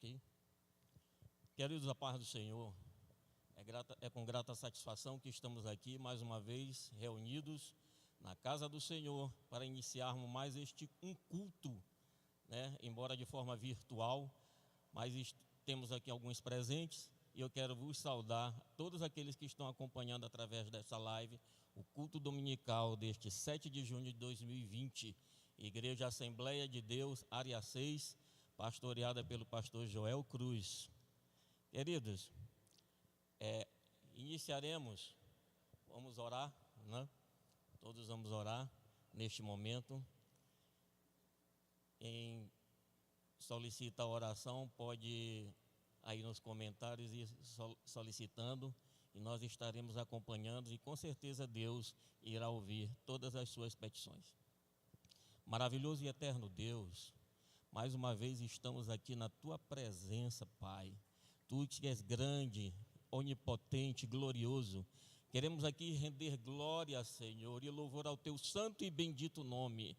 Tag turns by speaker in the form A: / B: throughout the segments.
A: Ok? Queridos, a paz do Senhor, é com grata satisfação que estamos aqui mais uma vez reunidos na casa do Senhor para iniciarmos mais um culto, né? Embora de forma virtual, mas temos aqui alguns presentes e eu quero vos saudar, todos aqueles que estão acompanhando através dessa live, o culto dominical deste 7 de junho de 2020, Igreja Assembleia de Deus, área 6, pastoreada pelo pastor Joel Cruz. Queridos, iniciaremos, vamos orar, né? Todos vamos orar neste momento. Quem solicita a oração pode aí nos comentários ir solicitando e nós estaremos acompanhando e com certeza Deus irá ouvir todas as suas petições. Maravilhoso e eterno Deus, mais uma vez estamos aqui na Tua presença, Pai. Tu que és grande, onipotente, glorioso, queremos aqui render glória, Senhor, e louvor ao Teu santo e bendito nome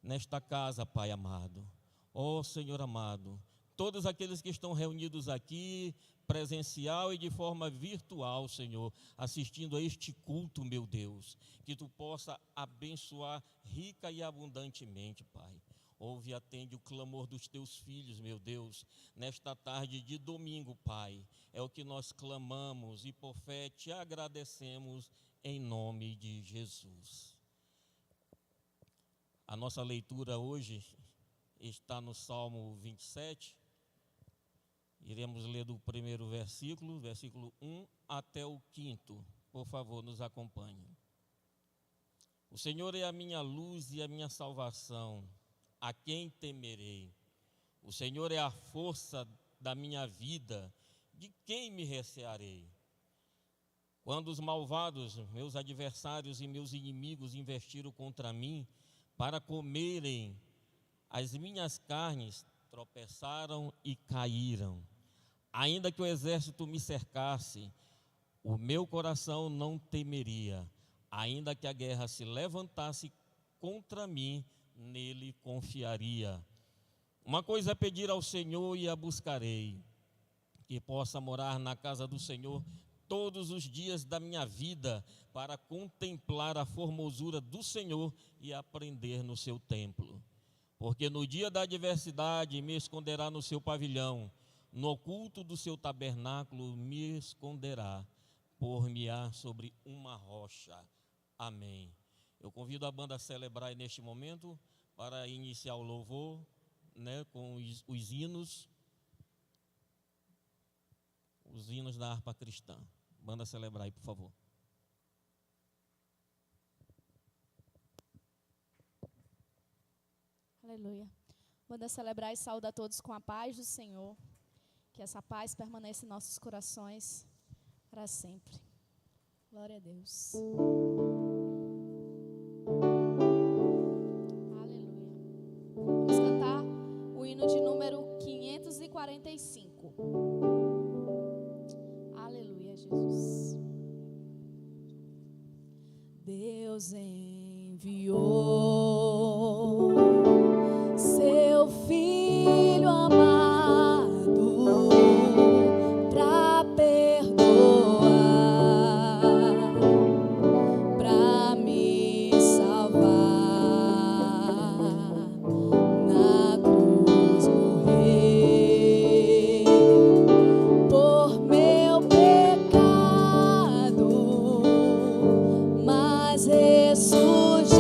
A: nesta casa, Pai amado. Ó Senhor amado, todos aqueles que estão reunidos aqui, presencial e de forma virtual, Senhor, assistindo a este culto, meu Deus, que Tu possa abençoar rica e abundantemente, Pai. Ouve e atende o clamor dos Teus filhos, meu Deus, nesta tarde de domingo, Pai. É o que nós clamamos e por fé te agradecemos em nome de Jesus. A nossa leitura hoje está no Salmo 27. Iremos ler do primeiro versículo 1 até o 5º. Por favor, nos acompanhe. O Senhor é a minha luz e a minha salvação. A quem temerei? O Senhor é a força da minha vida. De quem me recearei? Quando os malvados, meus adversários e meus inimigos investiram contra mim para comerem as minhas carnes, tropeçaram e caíram. Ainda que o exército me cercasse, o meu coração não temeria. Ainda que a guerra se levantasse contra mim, nele confiaria. Uma coisa é pedir ao Senhor e a buscarei, que possa morar na casa do Senhor todos os dias da minha vida, para contemplar a formosura do Senhor e aprender no seu templo. Porque no dia da adversidade me esconderá no seu pavilhão, no oculto do seu tabernáculo me esconderá, por-me-á sobre uma rocha. Amém. Eu convido a banda a celebrar neste momento para iniciar o louvor, né, com os hinos da harpa cristã. Banda celebrar aí, por favor.
B: Aleluia. Banda celebrar e saúde a todos com a paz do Senhor. Que essa paz permaneça em nossos corações para sempre. Glória a Deus. Aleluia. Vamos cantar o hino de número 545. Aleluia, Jesus. Deus enviou seu Filho amado para perdoar, para me salvar. Na cruz morrer por meu pecado, mas ressurgiu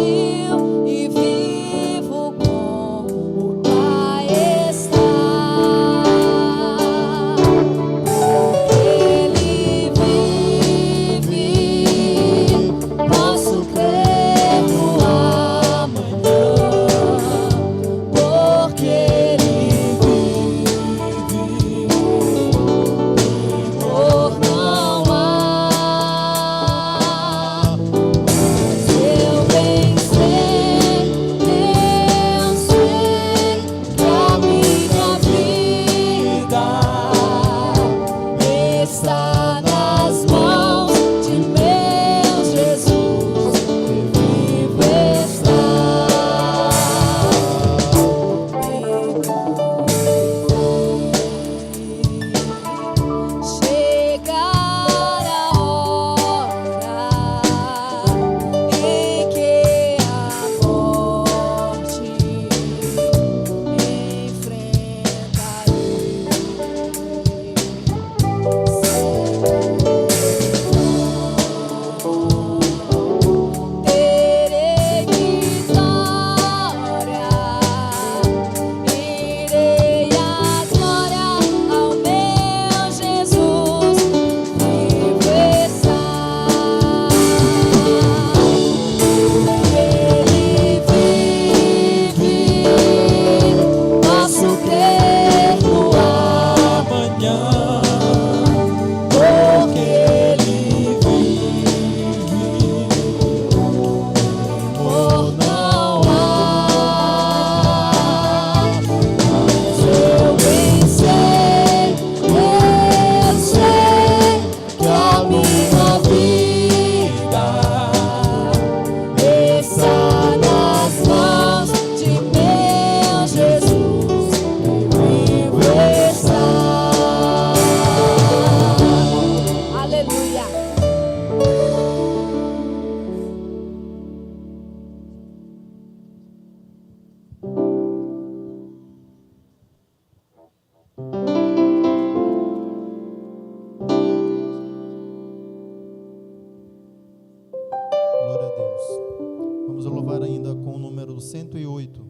C: número 108.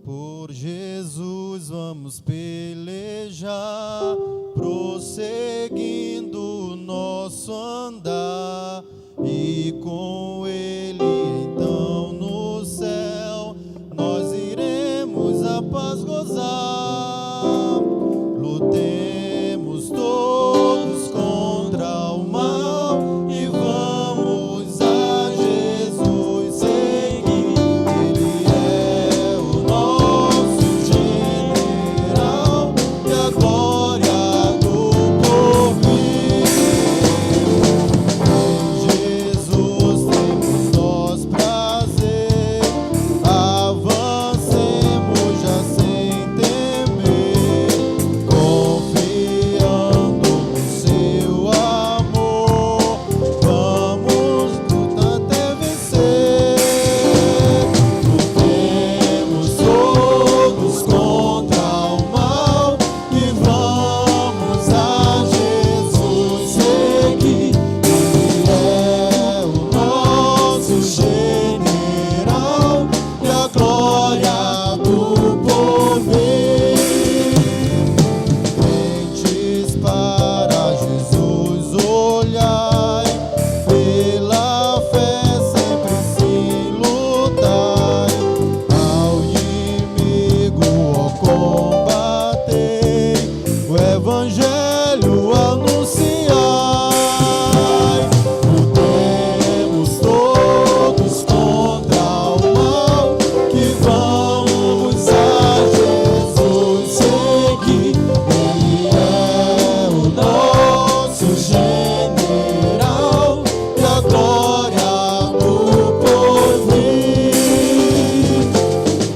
C: Por Jesus vamos pelejar, prosseguindo nosso andar, e com Ele então no céu nós iremos a paz gozar. Lutemos todos contra o mal e vamos a Jesus seguir. Ele é o nosso general e a glória do porvir. Em Jesus temos nós prazer, avancemos já sem temer, confiando no seu amor, vamos lutar até vencer. Lutemos todos contra o mal e vamos a Jesus seguir. Ele é o nosso general e a glória do porvir. Crentes para Jesus olhai, pela fé sempre se lutai, ao inimigo ó combatei, o evangelho anunciai. Lutemos todos contra o mal, que vamos a Jesus seguir. Ele é o nosso general e a glória do porvir.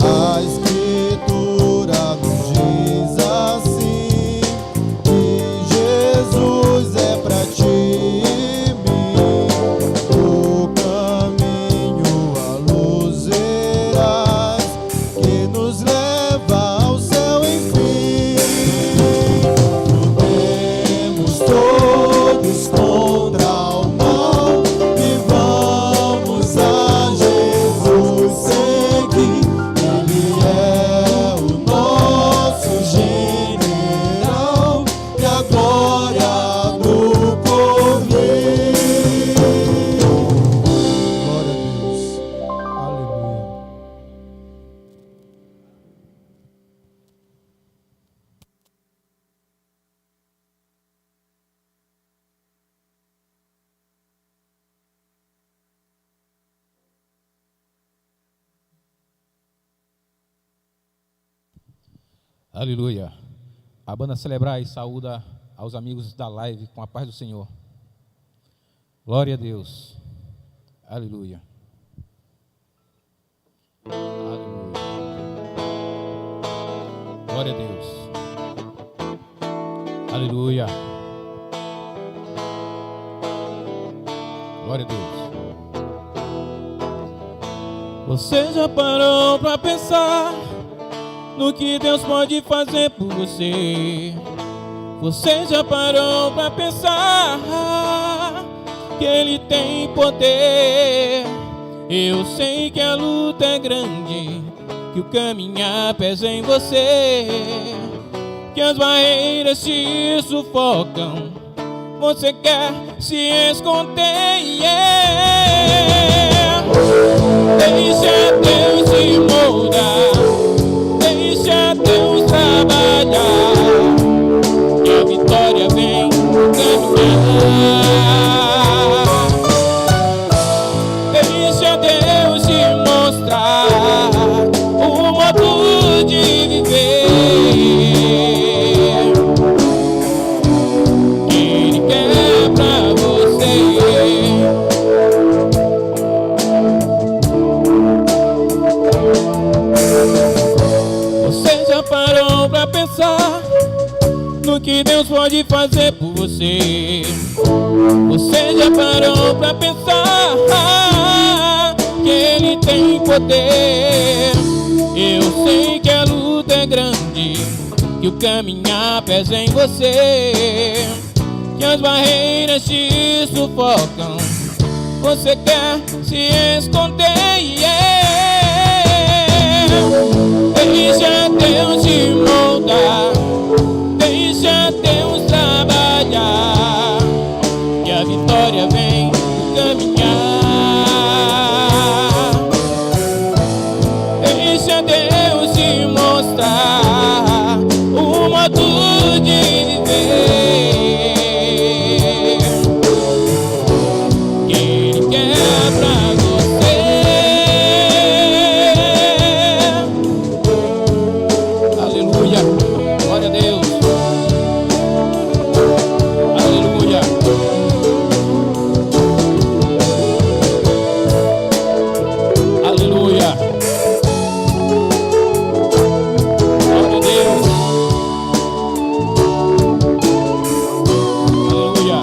C: A Escritura nos diz assim, que Jesus é pra ti e mim o caminho, a luz verás, que nos leva ao céu enfim. Lutemos todos contra o mal e vamos a Jesus seguir. Ele é o nosso general e a glória do porvir. Glória a Deus. Aleluia.
D: Aleluia. A banda Celebrar e saúda aos amigos da live com a paz do Senhor. Glória a Deus. Aleluia. Aleluia. Glória a Deus. Aleluia. Glória a Deus. Você já parou pra pensar no que Deus pode fazer por você? Você já parou pra pensar que Ele tem poder? Eu sei que a luta é grande, que o caminhar pesa em você, que as barreiras te sufocam, você quer se esconder. Deixa Deus te moldar, deixa Deus trabalhar, que a vitória vem caminhar. Deixa Deus te mostrar o modo de viver que Ele quer pra você. Você já parou pra pensar no que Deus pode fazer por você? Você já parou pra pensar que Ele tem poder? Eu sei que a luta é grande, que o caminhar pesa em você, que as barreiras te sufocam. Você quer se esconder, Deixa Deus te moldar, deixa Deus trabalhar, que a vitória vem do caminhar. Deixa Deus te mostrar o modo de viver que Ele quer pra você. Aleluia, glória a Deus. Aleluia. Aleluia. Glória a Deus. Aleluia.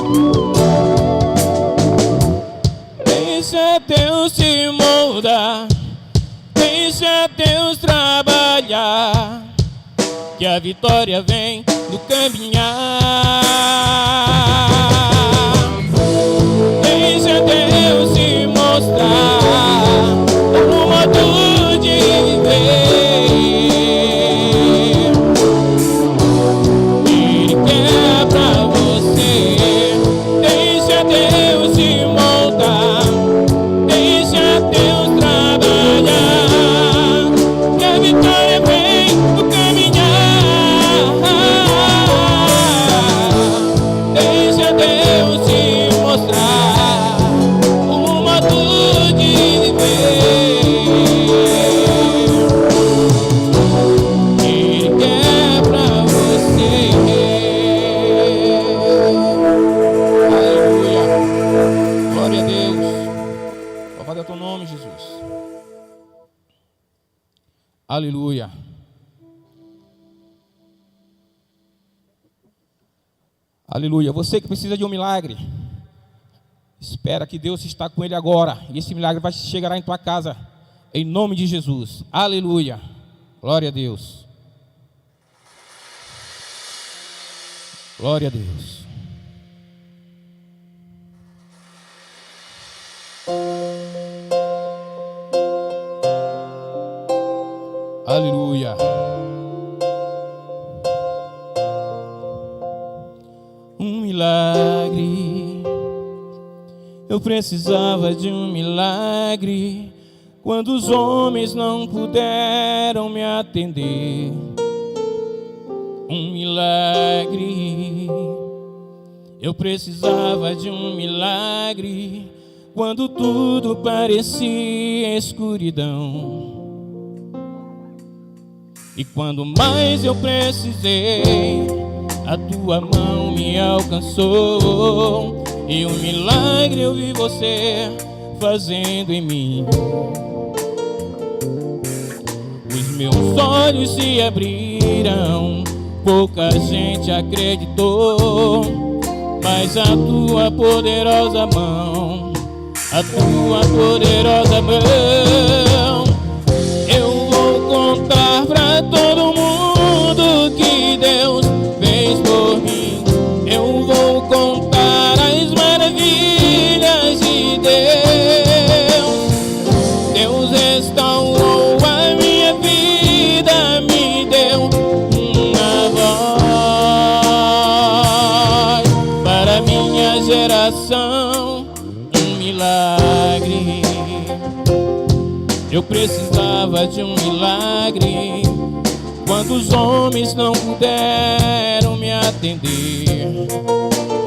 D: Deixa Deus te moldar, deixa Deus trabalhar, que a vitória vem do caminhar. Deixa Deus te mostrar o modo de viver que Ele quer pra você. Deixa Deus te moldar, deixa Deus trabalhar, que a vitória vem do caminhar. Deixa Deus te mostrar o modo de viver que Ele quer pra você. Aleluia. Glória a Deus. Louvado é o teu nome, Jesus. Aleluia. Aleluia. Você que precisa de um milagre, espera que Deus está com ele agora, e esse milagre vai chegar em tua casa, em nome de Jesus. Aleluia. Glória a Deus. Glória a Deus. Aleluia. Um milagre, eu precisava de um milagre, quando os homens não puderam me atender. Um milagre, eu precisava de um milagre, quando tudo parecia escuridão. E quando mais eu precisei, a tua mão me alcançou, e um milagre eu vi você fazendo em mim. Os meus olhos se abriram, pouca gente acreditou, mas a tua poderosa mão, a tua poderosa mão, eu vou contar pra todo mundo que Deus fez por mim. Eu vou contar as maravilhas de Deus. Deus restaurou a minha vida, me deu uma voz para minha geração, um milagre. Eu precisava de um milagre, quando os homens não puderam me atender.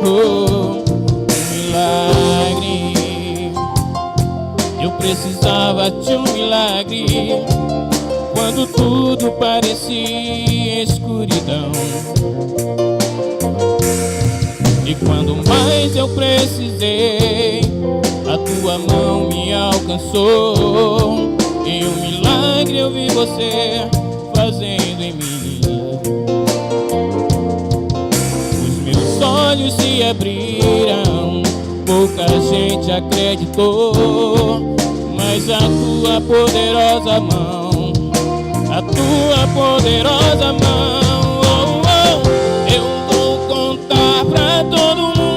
D: Oh, um milagre. Eu precisava de um milagre, quando tudo parecia escuridão. E quando mais eu precisei, a tua mão me alcançou, e um milagre eu vi você fazendo em mim. Os meus olhos se abriram, pouca gente acreditou, mas a tua poderosa mão, a tua poderosa mão, eu vou contar pra todo mundo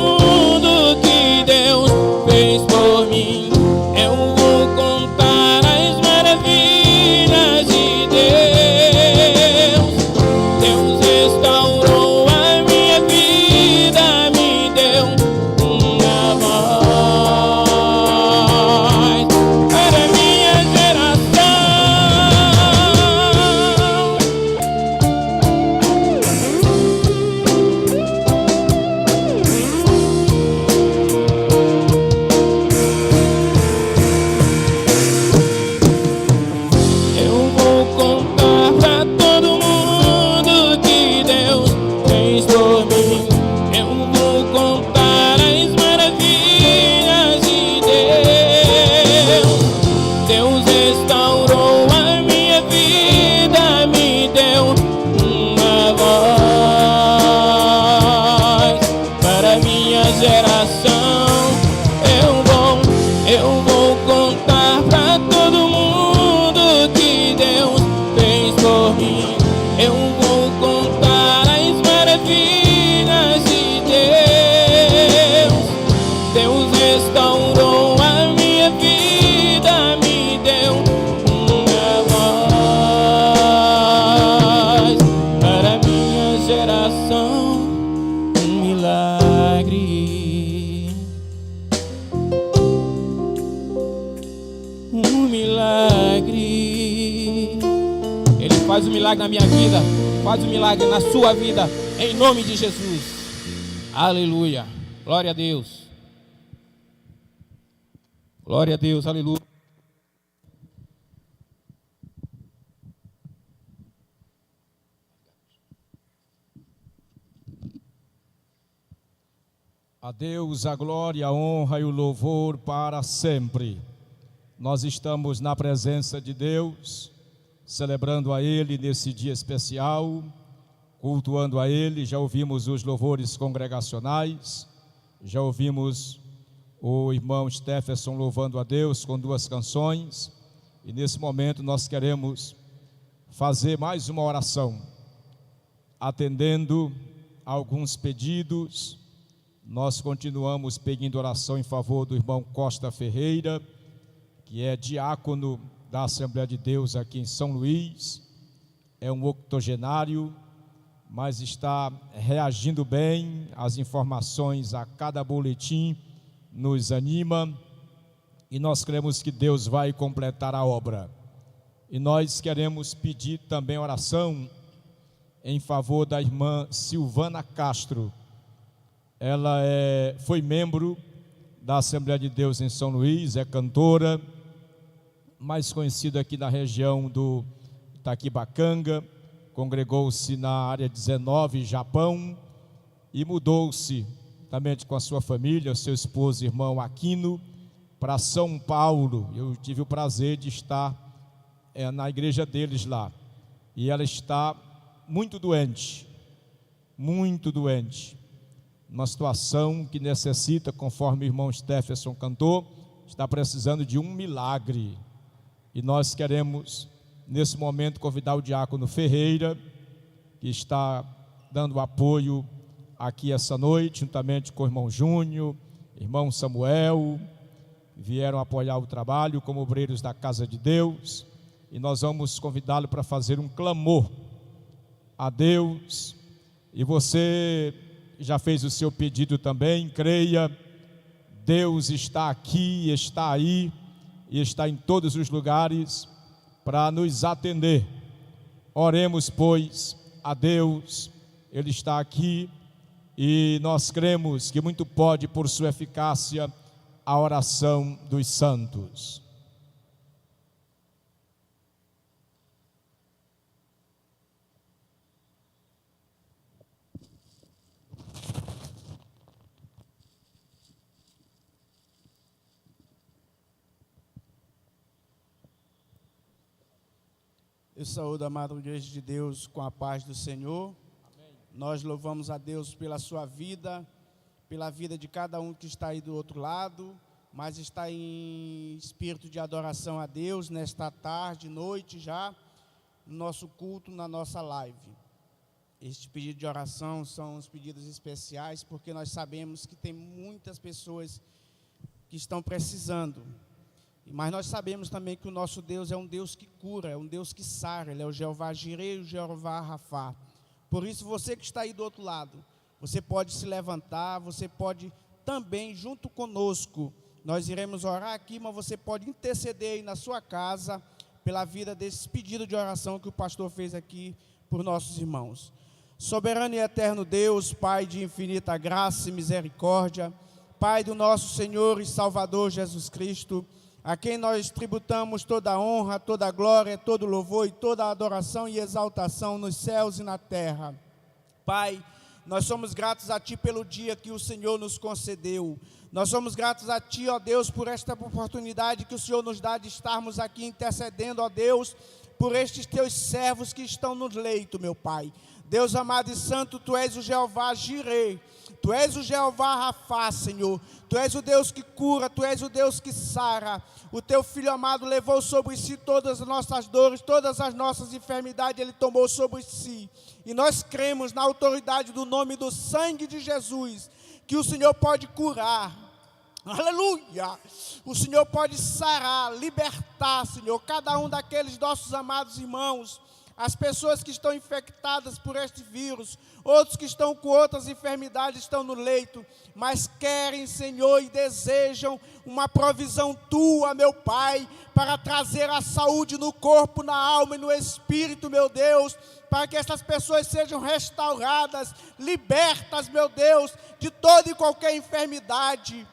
D: um milagre. Ele faz um milagre na minha vida, faz um milagre na sua vida, em nome de Jesus. Aleluia, glória a Deus. Glória a Deus, aleluia.
C: A Deus a glória, a honra e o louvor para sempre. Nós estamos na presença de Deus, celebrando a Ele nesse dia especial, cultuando a Ele. Já ouvimos os louvores congregacionais, já ouvimos o irmão Stephenson louvando a Deus com 2 canções, e nesse momento nós queremos fazer mais uma oração, atendendo a alguns pedidos. Nós continuamos pedindo oração em favor do irmão Costa Ferreira, que é diácono da Assembleia de Deus aqui em São Luís, é um octogenário, mas está reagindo bem às informações, a cada boletim nos anima, e nós cremos que Deus vai completar a obra. E nós queremos pedir também oração em favor da irmã Silvana Castro. Ela foi membro da Assembleia de Deus em São Luís, é cantora, mais conhecida aqui na região do Taquibacanga, congregou-se na área 19, Japão, e mudou-se também com a sua família, seu esposo e irmão Aquino, para São Paulo. Eu tive o prazer de estar na igreja deles lá, e ela está muito doente, uma situação que necessita, conforme o irmão Stephenson cantou, está precisando de um milagre. E nós queremos, nesse momento, convidar o diácono Ferreira, que está dando apoio aqui essa noite, juntamente com o irmão Júnior, irmão Samuel, vieram apoiar o trabalho como obreiros da Casa de Deus, e nós vamos convidá-lo para fazer um clamor a Deus. E você já fez o seu pedido também, creia, Deus está aqui, está aí, e está em todos os lugares para nos atender. Oremos, pois, a Deus, Ele está aqui, e nós cremos que muito pode, por sua eficácia, a oração dos santos.
E: Eu saúdo a amada igreja de Deus com a paz do Senhor. Amém. Nós louvamos a Deus pela sua vida, pela vida de cada um que está aí do outro lado, mas está em espírito de adoração a Deus nesta tarde, noite já, no nosso culto, na nossa live. Este pedido de oração são os pedidos especiais, porque nós sabemos que tem muitas pessoas que estão precisando. Mas nós sabemos também que o nosso Deus é um Deus que cura, é um Deus que sara. Ele é o Jeová Jireh, o Jeová Rafá. Por isso, você que está aí do outro lado, você pode se levantar, você pode também, junto conosco, nós iremos orar aqui, mas você pode interceder aí na sua casa, pela vida desse pedido de oração que o pastor fez aqui por nossos irmãos. Soberano e eterno Deus, Pai de infinita graça e misericórdia, Pai do nosso Senhor e Salvador Jesus Cristo, a quem nós tributamos toda a honra, toda a glória, todo o louvor e toda a adoração e exaltação nos céus e na terra. Pai, nós somos gratos a Ti pelo dia que o Senhor nos concedeu. Nós somos gratos a Ti, ó Deus, por esta oportunidade que o Senhor nos dá de estarmos aqui intercedendo, ó Deus, por estes Teus servos que estão no leito, meu Pai. Deus amado e santo, Tu és o Jeová Jireh, Tu és o Jeová Rafá, Senhor. Tu és o Deus que cura, Tu és o Deus que sara. O Teu Filho amado levou sobre si todas as nossas dores, todas as nossas enfermidades, Ele tomou sobre si. E nós cremos na autoridade do nome do sangue de Jesus, que o Senhor pode curar. Aleluia! O Senhor pode sarar, libertar, Senhor, cada um daqueles nossos amados irmãos as pessoas que estão infectadas por este vírus, outros que estão com outras enfermidades estão no leito, mas querem, Senhor, e desejam uma provisão Tua, meu Pai, para trazer a saúde no corpo, na alma e no espírito, meu Deus, para que essas pessoas sejam restauradas, libertas, meu Deus, de toda e qualquer enfermidade.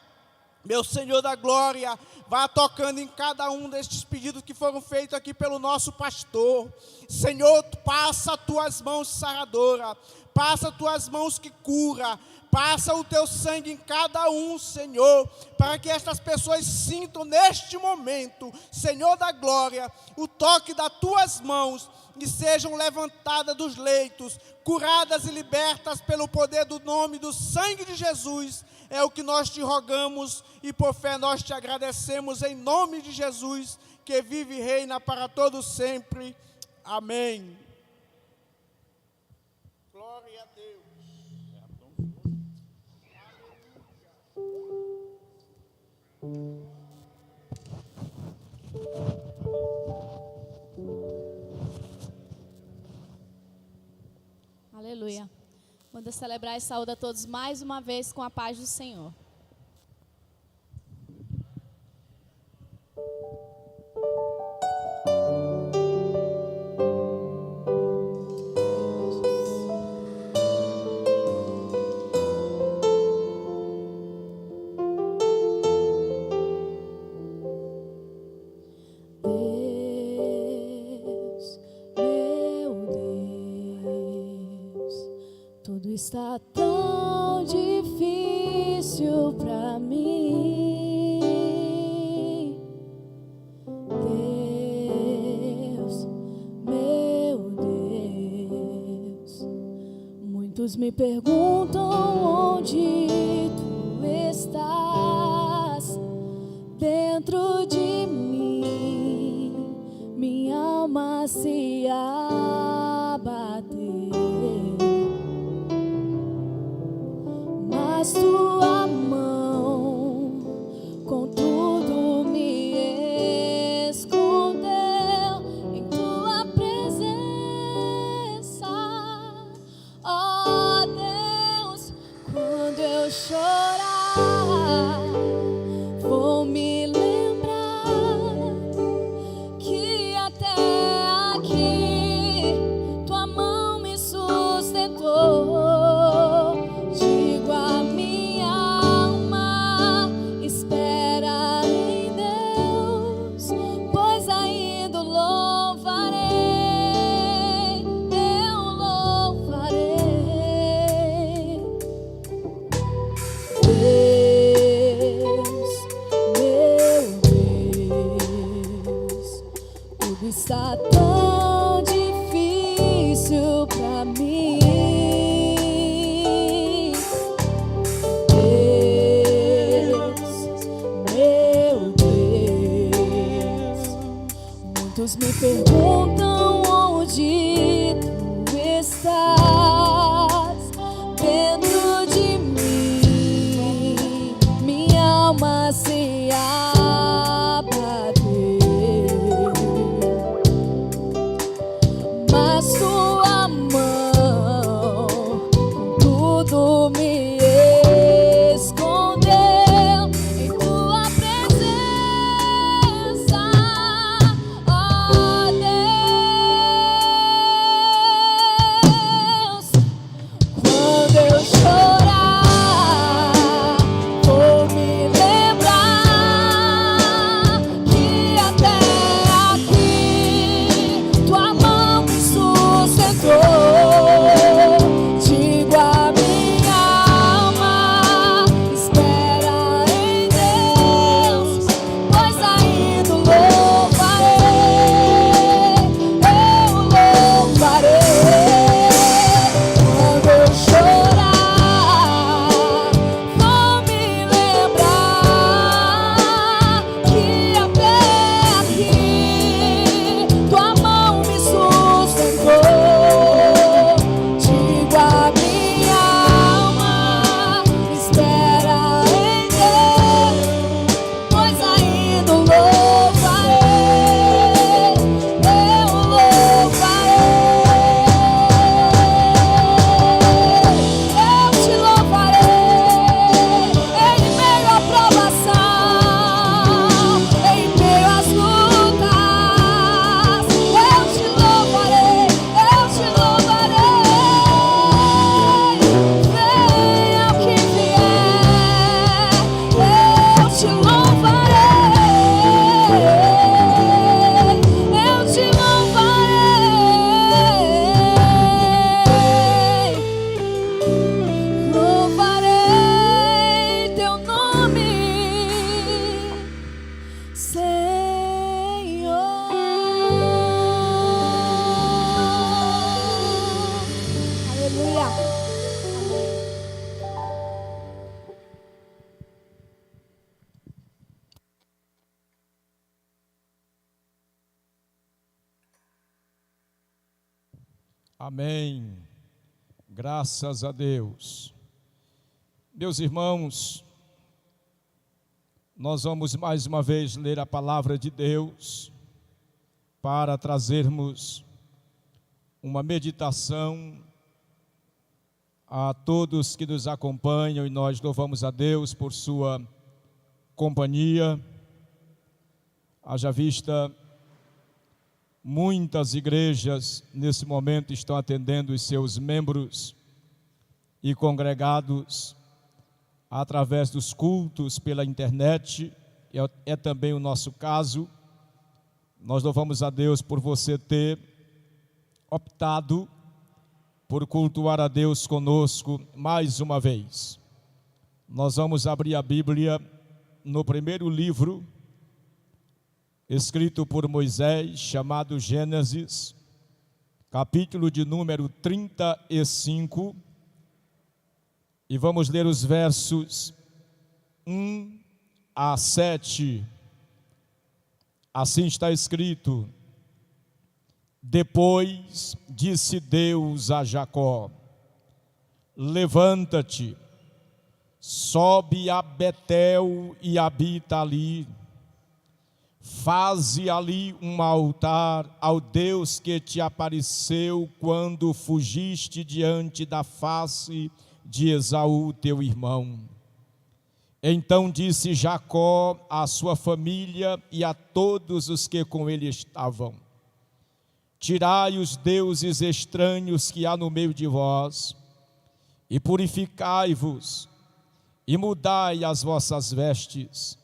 E: Meu Senhor da glória, vá tocando em cada um destes pedidos que foram feitos aqui pelo nosso pastor. Senhor, passa as Tuas mãos saradoras, passa as Tuas mãos que cura, passa o Teu sangue em cada um, Senhor, para que estas pessoas sintam neste momento, Senhor da glória, o toque das Tuas mãos e sejam levantadas dos leitos, curadas e libertas pelo poder do nome do sangue de Jesus. É o que nós te rogamos e por fé nós te agradecemos em nome de Jesus, que vive e reina para todos sempre. Amém. Glória a Deus.
B: Aleluia. Manda celebrar e saúde a todos mais uma vez com a paz do Senhor. Está tão difícil pra mim, Deus, meu Deus. Muitos me perguntam onde Tu estás, dentro de mim, minha alma se abateu. Mas Tua mão com tudo me escondeu em Tua presença, ó Deus. Quando eu chorar, vou me lembrar que até aqui Tua mão me sustentou. Está tão difícil pra mim, Deus, meu Deus. Muitos me perguntam onde Tu estás, dentro de mim, minha alma se mas Tua mão com tudo me escondeu em Tua presença, ó Deus.
C: Amém. Graças a Deus. Meus irmãos, nós vamos mais uma vez ler a palavra de Deus para trazermos uma meditação a todos que nos acompanham, e nós louvamos a Deus por sua companhia. Haja vista, muitas igrejas nesse momento estão atendendo os seus membros e congregados através dos cultos pela internet, é também o nosso caso. Nós louvamos a Deus por você ter optado por cultuar a Deus conosco mais uma vez. Nós vamos abrir a Bíblia no primeiro livro escrito por Moisés, chamado Gênesis, capítulo de número 35, e vamos ler os versos 1 a 7. Assim está escrito: Depois disse Deus a Jacó: Levanta-te, sobe a Betel e habita ali. Faze ali um altar ao Deus que te apareceu quando fugiste diante da face de Esaú, teu irmão. Então disse Jacó à sua família e a todos os que com ele estavam: Tirai os deuses estranhos que há no meio de vós, e purificai-vos, e mudai as vossas vestes,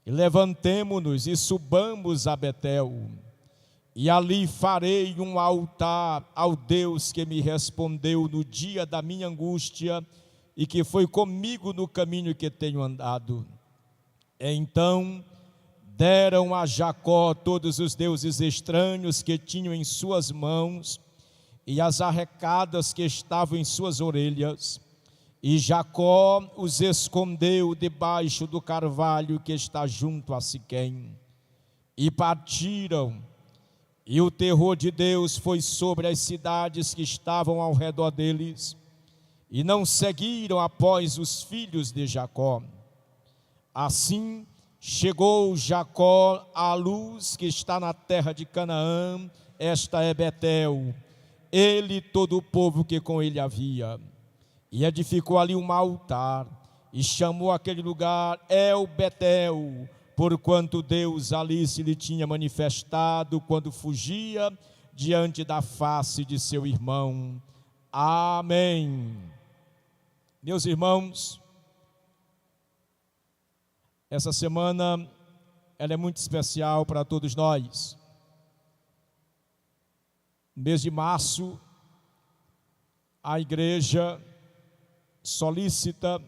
C: e levantemo-nos e subamos a Betel, e ali farei um altar ao Deus que me respondeu no dia da minha angústia e que foi comigo no caminho que tenho andado. Então deram a Jacó todos os deuses estranhos que tinham em suas mãos e as arrecadas que estavam em suas orelhas, e Jacó os escondeu debaixo do carvalho que está junto a Siquém. E partiram, e o terror de Deus foi sobre as cidades que estavam ao redor deles, e não seguiram após os filhos de Jacó. Assim chegou Jacó à luz que está na terra de Canaã, esta é Betel, ele e todo o povo que com ele havia. E edificou ali um altar, e chamou aquele lugar El Betel, porquanto Deus ali se lhe tinha manifestado quando fugia diante da face de seu irmão. Amém. Meus irmãos, essa semana ela é muito especial para todos nós. No mês de março, a igreja solicita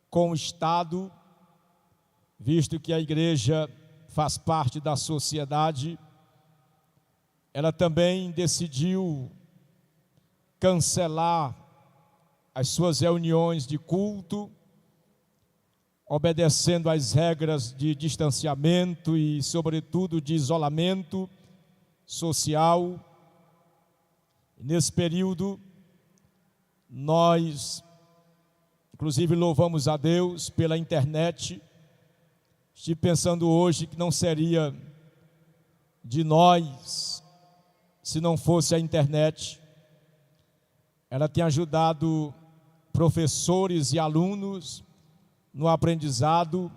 C: com o Estado, visto que a igreja faz parte da sociedade, ela também decidiu cancelar as suas reuniões de culto, obedecendo às regras de distanciamento e, sobretudo, de isolamento social. Nesse período, nós, inclusive, louvamos a Deus pela internet. Estive pensando hoje que não seria de nós se não fosse a internet. Ela tem ajudado professores e alunos no aprendizado,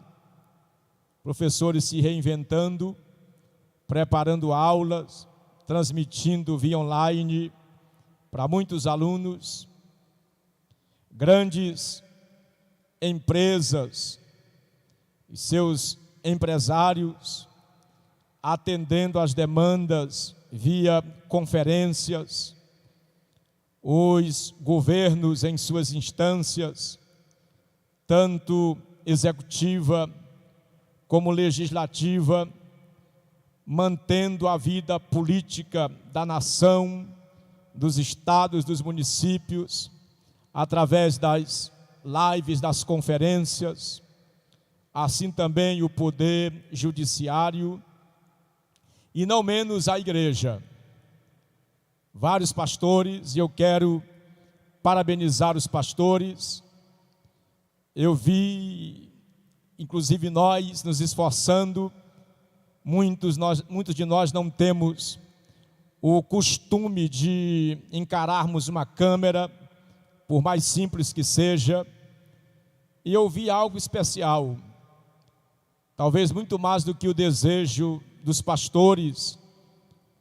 C: professores se reinventando, preparando aulas, transmitindo via online para muitos alunos. Grandes empresas e seus empresários atendendo às demandas via conferências, os governos em suas instâncias, tanto executiva como legislativa, mantendo a vida política da nação, dos estados, dos municípios, através das lives, das conferências, assim também o poder judiciário, e não menos a igreja. vários pastores, e eu quero parabenizar os pastores. Eu vi, inclusive nós, nos esforçando. Muitos de nós não temos o costume de encararmos uma câmera, por mais simples que seja, e eu vi algo especial, talvez muito mais do que o desejo dos pastores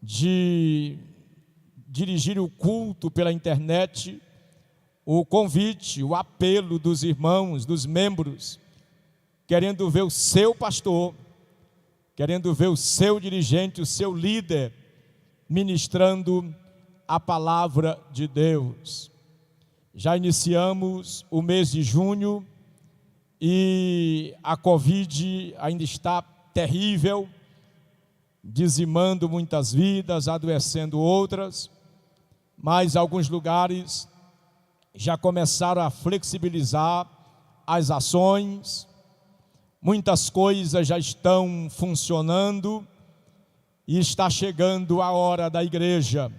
C: de dirigir o culto pela internet, o convite, o apelo dos irmãos, dos membros, querendo ver o seu pastor, querendo ver o seu dirigente, o seu líder, ministrando a palavra de Deus. Já iniciamos o mês de junho e a Covid ainda está terrível, dizimando muitas vidas, adoecendo outras, mas alguns lugares já começaram a flexibilizar as ações, muitas coisas já estão funcionando e está chegando a hora da igreja,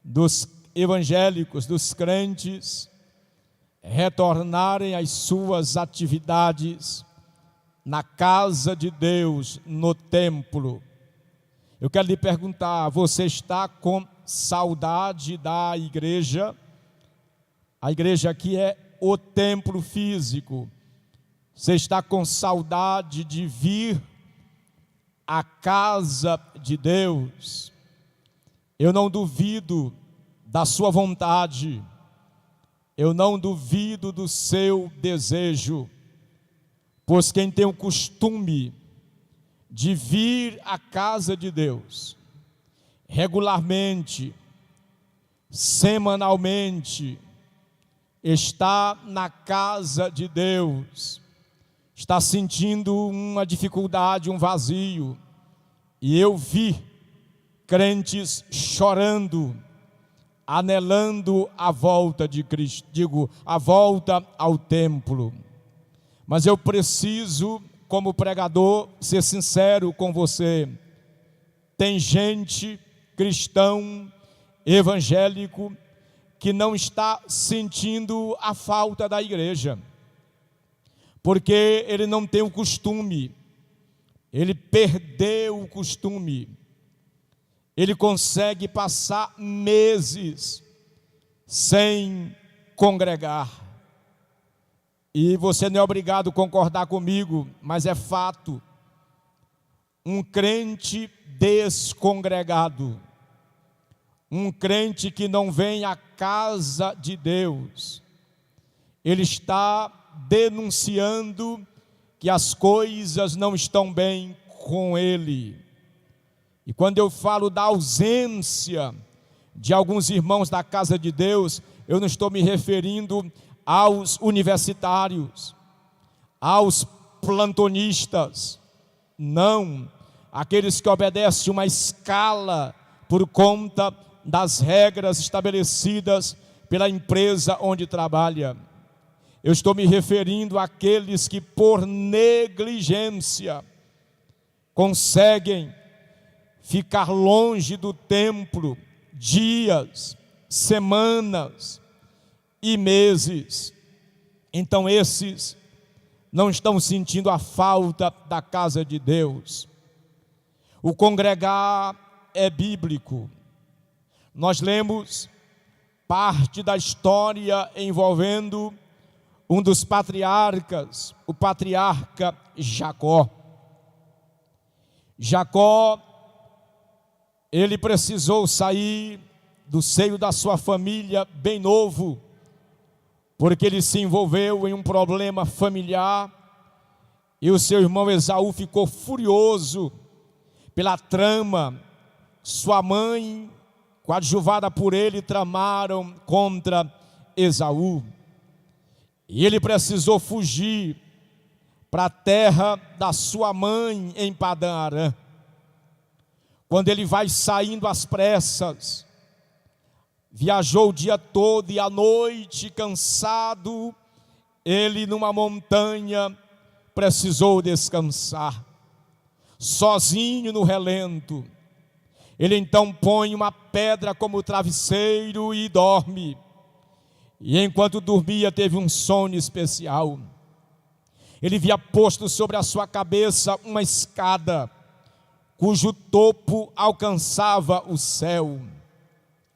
C: dos evangélicos, dos crentes, retornarem às suas atividades na casa de Deus, no templo. Eu quero lhe perguntar, você está com saudade da igreja? A igreja aqui é o templo físico. Você está com saudade de vir à casa de Deus? Eu não duvido da sua vontade, eu não duvido do seu desejo, pois quem tem o costume de vir à casa de Deus regularmente, semanalmente, está na casa de Deus, está sentindo uma dificuldade, um vazio, e eu vi crentes chorando, anelando a volta de Cristo, a volta ao templo. Mas eu preciso, como pregador, ser sincero com você. Tem gente, cristão, evangélico, que não está sentindo a falta da igreja, porque ele não tem o costume, ele perdeu o costume. Ele consegue passar meses sem congregar. E você não é obrigado a concordar comigo, mas é fato. Um crente descongregado, um crente que não vem à casa de Deus, ele está denunciando que as coisas não estão bem com ele. E quando eu falo da ausência de alguns irmãos da casa de Deus, eu não estou me referindo aos universitários, aos plantonistas, não, aqueles que obedecem uma escala por conta das regras estabelecidas pela empresa onde trabalha. Eu estou me referindo àqueles que por negligência conseguem ficar longe do templo dias, semanas e meses. Então esses não estão sentindo a falta da casa de Deus. O congregar é bíblico. Nós lemos parte da história envolvendo um dos patriarcas, o patriarca Jacó. Jacó, ele precisou sair do seio da sua família bem novo, porque ele se envolveu em um problema familiar, e o seu irmão Esaú ficou furioso pela trama. Sua mãe, coadjuvada por ele, tramaram contra Esaú, e ele precisou fugir para a terra da sua mãe em Padã Arã. Quando ele vai saindo às pressas, viajou o dia todo e à noite, cansado, ele numa montanha precisou descansar, sozinho no relento. Ele então põe uma pedra como travesseiro e dorme. E enquanto dormia, teve um sonho especial. Ele via posto sobre a sua cabeça uma escada, cujo topo alcançava o céu.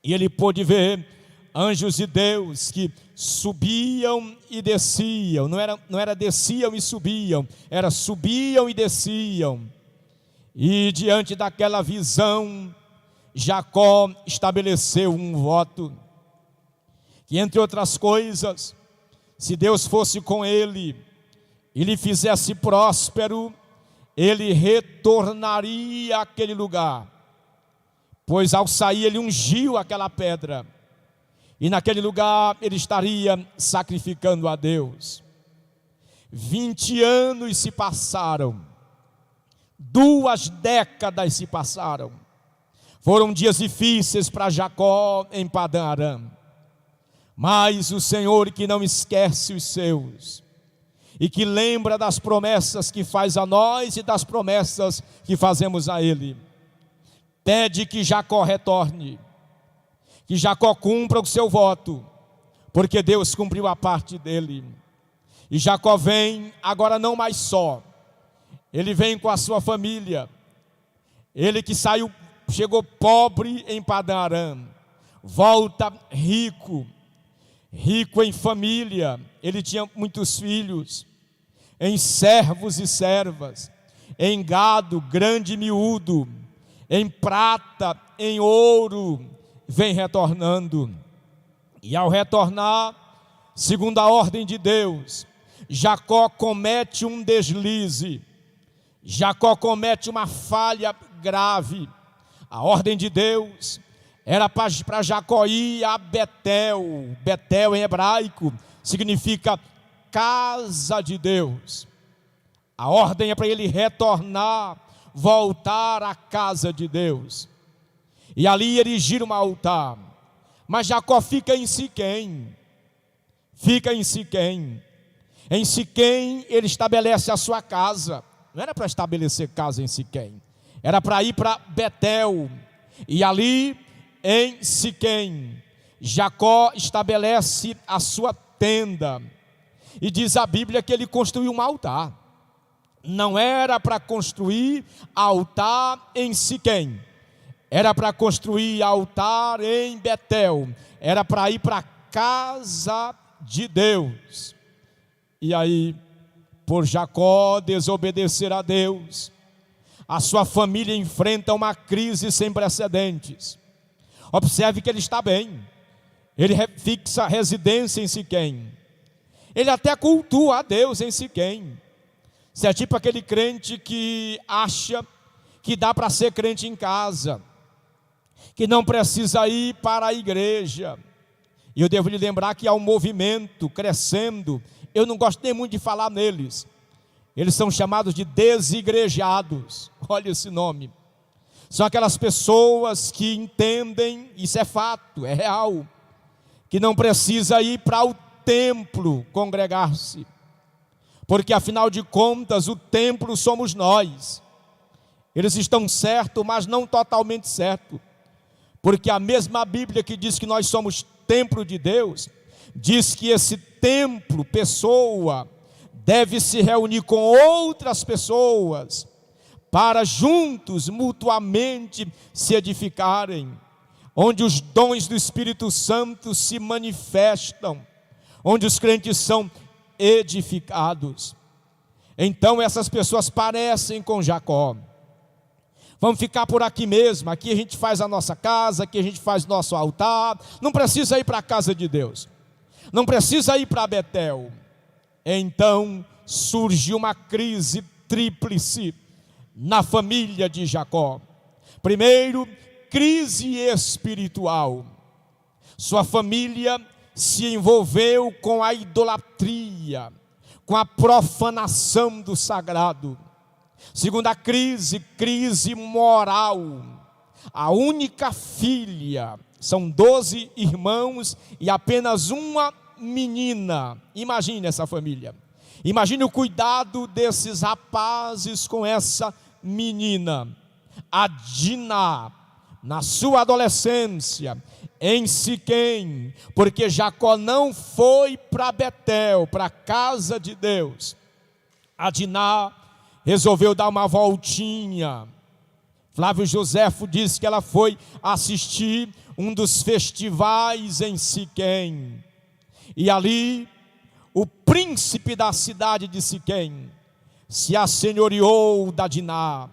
C: E ele pôde ver anjos de Deus que subiam e desciam. Não era desciam e subiam, era subiam e desciam. E diante daquela visão, Jacó estabeleceu um voto, que entre outras coisas, se Deus fosse com ele e lhe fizesse próspero, ele retornaria àquele lugar, pois ao sair ele ungiu aquela pedra, e naquele lugar ele estaria sacrificando a Deus. 20 anos se passaram, 2 décadas se passaram. Foram dias difíceis para Jacó em Padã Arã. Mas o Senhor, que não esquece os seus, e que lembra das promessas que faz a nós e das promessas que fazemos a Ele, pede que Jacó retorne, que Jacó cumpra o seu voto, porque Deus cumpriu a parte dele. E Jacó vem agora não mais só, ele vem com a sua família. Ele que chegou pobre em Padã Arã, volta rico em família. Ele tinha muitos filhos, em servos e servas, em gado grande e miúdo, em prata, em ouro, vem retornando. E ao retornar, segundo a ordem de Deus, Jacó comete um deslize, Jacó comete uma falha grave. A ordem de Deus era para Jacó ir a Betel. Betel em hebraico significa casa de Deus. A ordem é para ele retornar, voltar à casa de Deus, e ali erigir um altar. Mas Jacó fica em Siquém. Em Siquém ele estabelece a sua casa. Não era para estabelecer casa em Siquém, era para ir para Betel. E ali em Siquém, Jacó estabelece a sua tenda. E diz a Bíblia que ele construiu um altar. Não era para construir altar em Siquém, era para construir altar em Betel. Era para ir para a casa de Deus. E aí, por Jacó desobedecer a Deus, a sua família enfrenta uma crise sem precedentes. Observe que ele está bem, ele fixa residência em Siquém, ele até cultua a Deus em Siquém. Você é tipo aquele crente que acha que dá para ser crente em casa, que não precisa ir para a igreja. E eu devo lhe lembrar que há um movimento crescendo. Eu não gosto nem muito de falar neles. Eles são chamados de desigrejados. Olha esse nome. São aquelas pessoas que entendem, isso é fato, é real, que não precisa ir para o templo congregar-se, porque afinal de contas o templo somos nós. Eles estão certos, mas não totalmente certos, porque a mesma Bíblia que diz que nós somos templo de Deus, diz que esse templo, pessoa, deve se reunir com outras pessoas, para juntos, mutuamente, se edificarem, onde os dons do Espírito Santo se manifestam, onde os crentes são edificados. Então essas pessoas parecem com Jacó. Vamos ficar por aqui mesmo, aqui a gente faz a nossa casa, aqui a gente faz nosso altar, não precisa ir para a casa de Deus, não precisa ir para Betel. Então surgiu uma crise tríplice na família de Jacó. Primeiro, crise espiritual. Sua família se envolveu com a idolatria, com a profanação do sagrado. Segunda crise, crise moral. A única filha, são 12 irmãos e apenas uma menina. Imagine essa família. Imagine o cuidado desses rapazes com essa menina. A Diná, na sua adolescência, em Siquém, porque Jacó não foi para Betel, para a casa de Deus. A Diná resolveu dar uma voltinha. Flávio Joséfo disse que ela foi assistir um dos festivais em Siquém. E ali, o príncipe da cidade de Siquém se assenhoreou da Diná,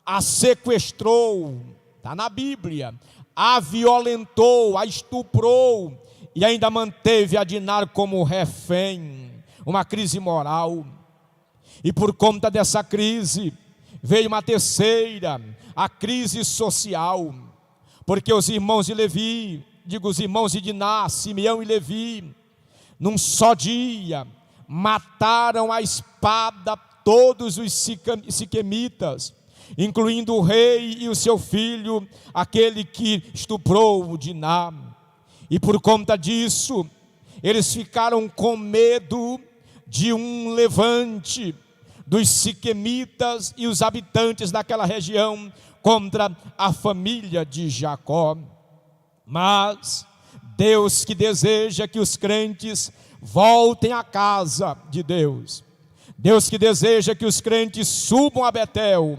C: a sequestrou, está na Bíblia, a violentou, a estuprou e ainda manteve a Diná como refém. Uma crise moral. E por conta dessa crise, veio uma terceira, a crise social. Porque os irmãos de Levi, os irmãos de Diná, Simeão e Levi, num só dia, mataram a espada todos os siquemitas, incluindo o rei e o seu filho, aquele que estuprou Diná. E por conta disso, eles ficaram com medo de um levante dos siquemitas e os habitantes daquela região contra a família de Jacó. Mas Deus, que deseja que os crentes voltem à casa de Deus, Deus que deseja que os crentes subam a Betel,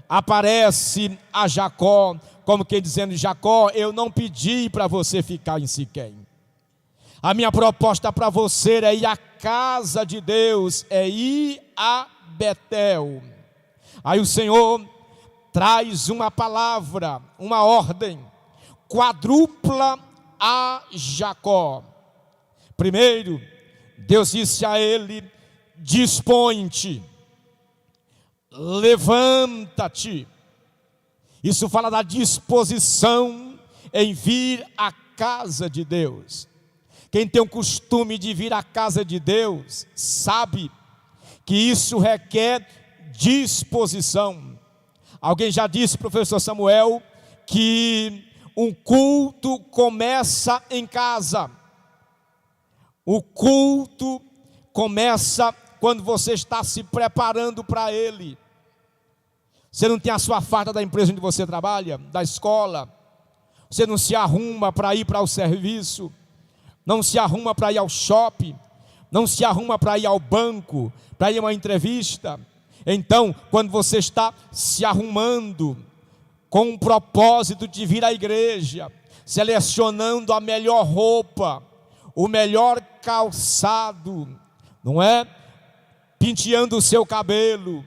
C: aparece a Jacó, como que dizendo: Jacó, eu não pedi para você ficar em Siquém. A minha proposta para você é ir à casa de Deus, é ir a Betel. Aí o Senhor traz uma palavra, uma ordem quadrupla a Jacó. Primeiro, Deus disse a ele: dispõe-te, levanta-te. Isso fala da disposição em vir à casa de Deus. Quem tem o costume de vir à casa de Deus sabe que isso requer disposição. Alguém já disse, professor Samuel, que um culto começa em casa. O culto começa quando você está se preparando para ele. Você não tem a sua farda da empresa onde você trabalha, da escola. Você não se arruma para ir para o serviço. Não se arruma para ir ao shopping. Não se arruma para ir ao banco, para ir a uma entrevista. Então, quando você está se arrumando com o propósito de vir à igreja, selecionando a melhor roupa, o melhor calçado, não é? Penteando o seu cabelo,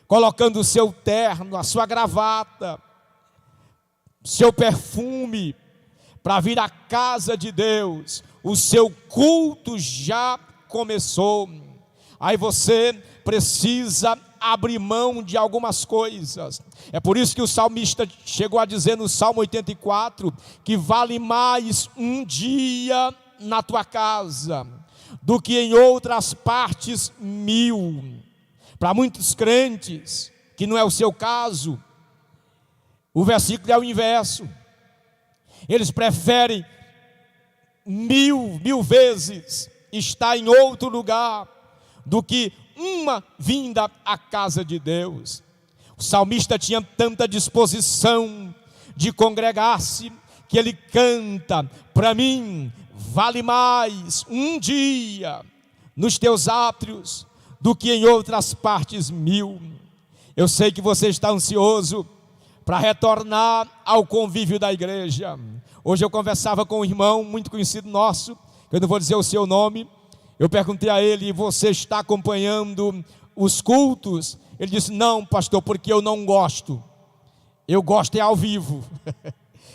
C: colocando o seu terno, a sua gravata, seu perfume, para vir à casa de Deus, o seu culto já começou. Aí você precisa abrir mão de algumas coisas. É por isso que o salmista chegou a dizer no Salmo 84, que vale mais um dia na tua casa do que em outras partes 1000. Para muitos crentes, que não é o seu caso, o versículo é o inverso. Eles preferem mil vezes estar em outro lugar do que uma vinda à casa de Deus. O salmista tinha tanta disposição de congregar-se que ele canta: para mim vale mais um dia nos teus átrios do que em outras partes 1000. Eu sei que você está ansioso para retornar ao convívio da igreja. Hoje eu conversava com um irmão muito conhecido nosso, que eu não vou dizer o seu nome. Eu perguntei a ele: você está acompanhando os cultos? Ele disse: não, pastor, porque eu não gosto. Eu gosto é ao vivo.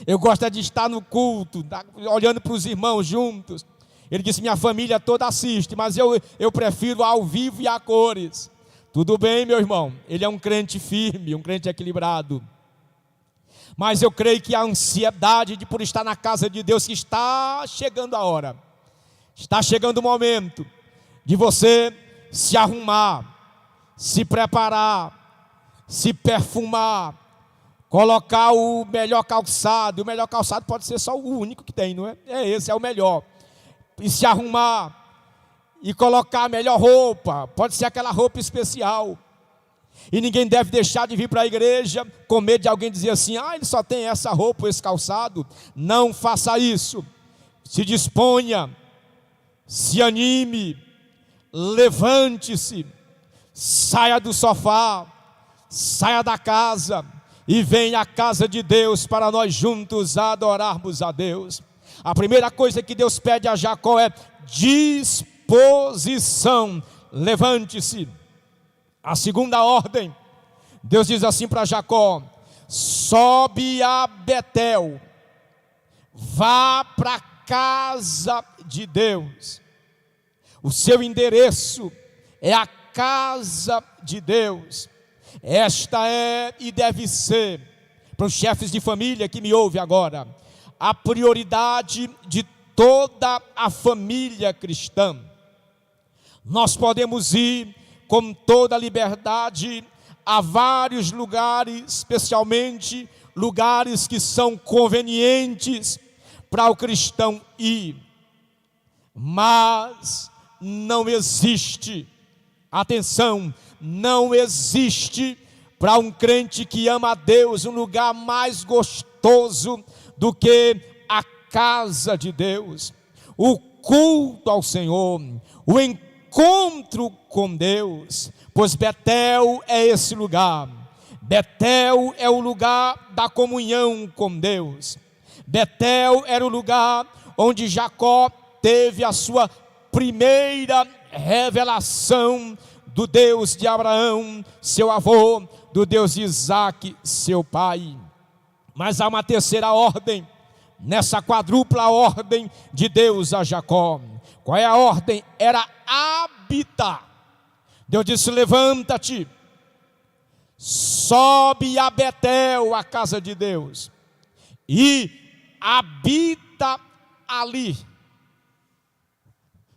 C: Eu gosto é de estar no culto, olhando para os irmãos juntos. Ele disse: minha família toda assiste, mas eu prefiro ao vivo e a cores. Tudo bem, meu irmão, ele é um crente firme, um crente equilibrado. Mas eu creio que a ansiedade de por estar na casa de Deus, que está chegando a hora, está chegando o momento de você se arrumar, se preparar, se perfumar, colocar o melhor calçado. O melhor calçado pode ser só o único que tem, não é? É esse, é o melhor. E se arrumar e colocar a melhor roupa, pode ser aquela roupa especial. E ninguém deve deixar de vir para a igreja com medo de alguém dizer assim: ah, ele só tem essa roupa, esse calçado. Não faça isso. Se disponha, se anime, levante-se, saia do sofá, saia da casa e venha à casa de Deus para nós juntos adorarmos a Deus. A primeira coisa que Deus pede a Jacó é disposição. Levante-se. A segunda ordem, Deus diz assim para Jacó: sobe a Betel, vá para a casa de Deus. O seu endereço é a casa de Deus. Esta é e deve ser, para os chefes de família que me ouvem agora, a prioridade de toda a família cristã. Nós podemos ir com toda a liberdade a vários lugares, especialmente lugares que são convenientes para o cristão ir, mas não existe, atenção, não existe para um crente que ama a Deus um lugar mais gostoso do que a casa de Deus, o culto ao Senhor, o encontro com Deus, pois Betel é esse lugar. Betel é o lugar da comunhão com Deus. Betel era o lugar onde Jacó teve a sua primeira revelação do Deus de Abraão, seu avô, do Deus de Isaac, seu pai. Mas há uma terceira ordem, nessa quadrupla ordem de Deus a Jacó. Qual é a ordem? Era habitar. Deus disse: levanta-te, sobe a Betel, a casa de Deus, e habita ali.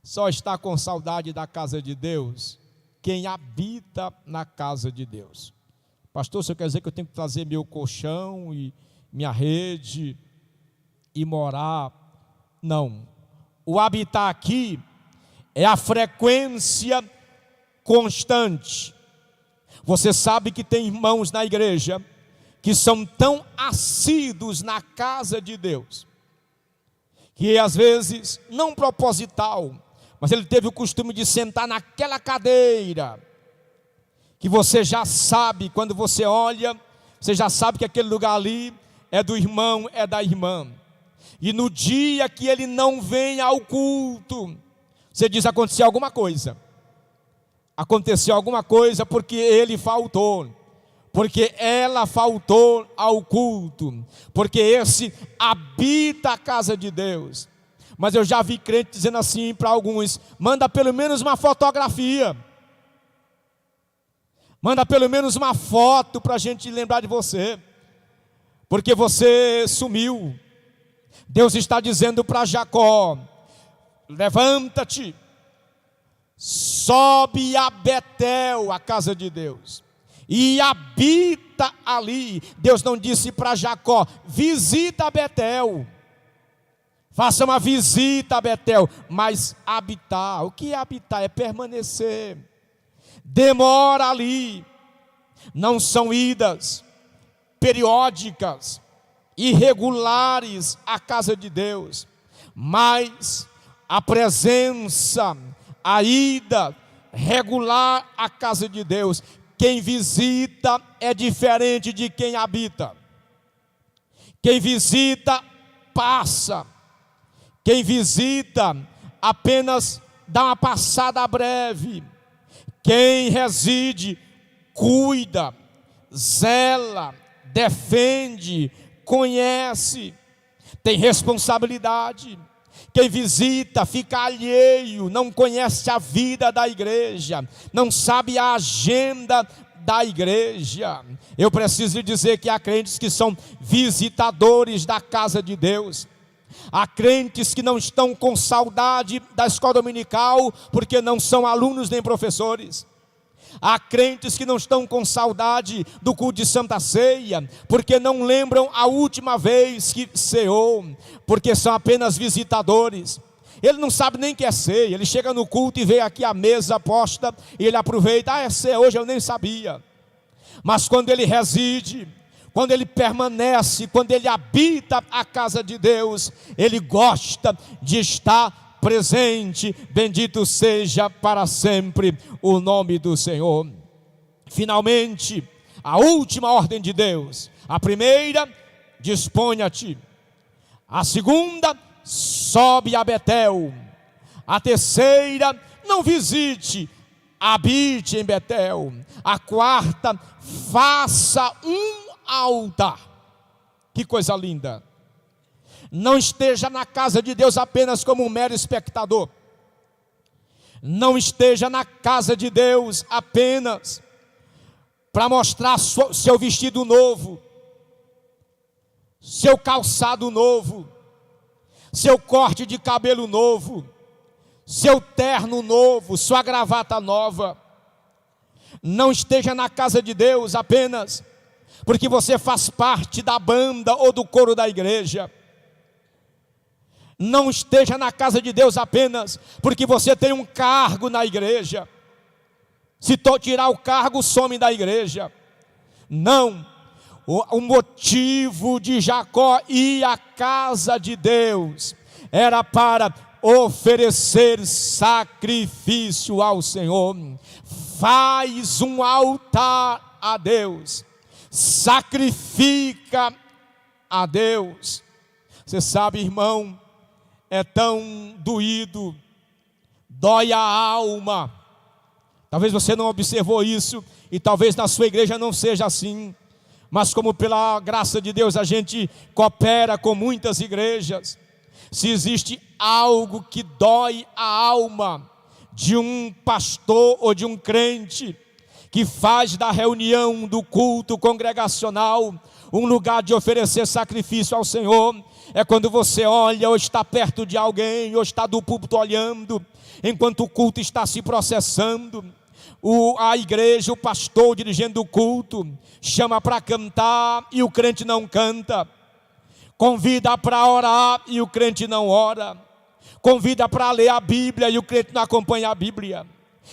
C: Só está com saudade da casa de Deus quem habita na casa de Deus. Pastor, você quer dizer que eu tenho que trazer meu colchão e minha rede e morar? Não. O habitar aqui é a frequência constante. Você sabe que tem irmãos na igreja que são tão assíduos na casa de Deus, que às vezes, não proposital, mas ele teve o costume de sentar naquela cadeira, que você já sabe, quando você olha, você já sabe que aquele lugar ali é do irmão, é da irmã. E no dia que ele não vem ao culto, você diz: aconteceu alguma coisa. Aconteceu alguma coisa porque ele faltou, porque ela faltou ao culto, porque esse habita a casa de Deus. Mas eu já vi crente dizendo assim para alguns: manda pelo menos uma fotografia, manda pelo menos uma foto para a gente lembrar de você, porque você sumiu. Deus está dizendo para Jacó: levanta-te, sobe a Betel, a casa de Deus, e habita ali. Deus não disse para Jacó: visita Betel, faça uma visita a Betel, mas habitar. O que é habitar? É permanecer. Demora ali. Não são idas periódicas, irregulares à casa de Deus, mas a presença, a ida regular à casa de Deus. Quem visita é diferente de quem habita. Quem visita passa. Quem visita apenas dá uma passada breve. Quem reside cuida, zela, defende, conhece, tem responsabilidade. Quem visita fica alheio, não conhece a vida da igreja, não sabe a agenda da igreja. Eu preciso lhe dizer que há crentes que são visitadores da casa de Deus. Há crentes que não estão com saudade da escola dominical, porque não são alunos nem professores. Há crentes que não estão com saudade do culto de Santa Ceia, porque não lembram a última vez que ceou, porque são apenas visitadores. Ele não sabe nem que é ceia, ele chega no culto e vê aqui a mesa posta, e ele aproveita: é ceia hoje, eu nem sabia. Mas quando ele reside, quando ele permanece, quando ele habita a casa de Deus, ele gosta de estar presente. Bendito seja para sempre o nome do Senhor. Finalmente, a última ordem de Deus. A primeira, disponha-te. A segunda, sobe a Betel. A terceira, não visite, habite em Betel. A quarta, faça um altar. Que coisa linda. Não esteja na casa de Deus apenas como um mero espectador. Não esteja na casa de Deus apenas para mostrar seu vestido novo, seu calçado novo, seu corte de cabelo novo, seu terno novo, sua gravata nova. Não esteja na casa de Deus apenas porque você faz parte da banda ou do coro da igreja. Não esteja na casa de Deus apenas porque você tem um cargo na igreja. Se tirar o cargo, some da igreja. Não. O motivo de Jacó ir à casa de Deus era para oferecer sacrifício ao Senhor. Faz um altar a Deus. Sacrifica a Deus. Você sabe, irmão, é tão doído, dói a alma. Talvez você não observou isso, e talvez na sua igreja não seja assim, mas como pela graça de Deus a gente coopera com muitas igrejas, se existe algo que dói a alma de um pastor ou de um crente, que faz da reunião, do culto congregacional, um lugar de oferecer sacrifício ao Senhor, é quando você olha ou está perto de alguém, ou está do púlpito olhando, enquanto o culto está se processando, a igreja, o pastor dirigindo o culto, chama para cantar e o crente não canta, convida para orar e o crente não ora, convida para ler a Bíblia e o crente não acompanha a Bíblia.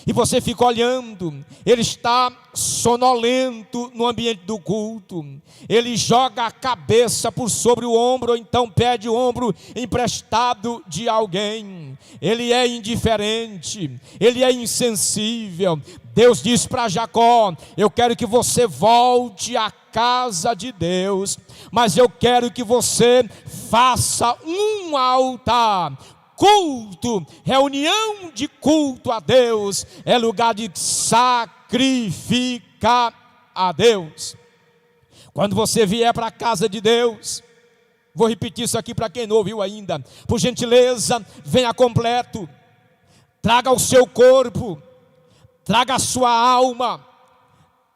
C: E você fica olhando, ele está sonolento no ambiente do culto, ele joga a cabeça por sobre o ombro, ou então pede o ombro emprestado de alguém, ele é indiferente, ele é insensível. Deus diz para Jacó: eu quero que você volte à casa de Deus, mas eu quero que você faça um altar. Culto, reunião de culto a Deus, é lugar de sacrificar a Deus. Quando você vier para a casa de Deus, vou repetir isso aqui para quem não ouviu ainda, por gentileza, venha completo, traga o seu corpo, traga a sua alma,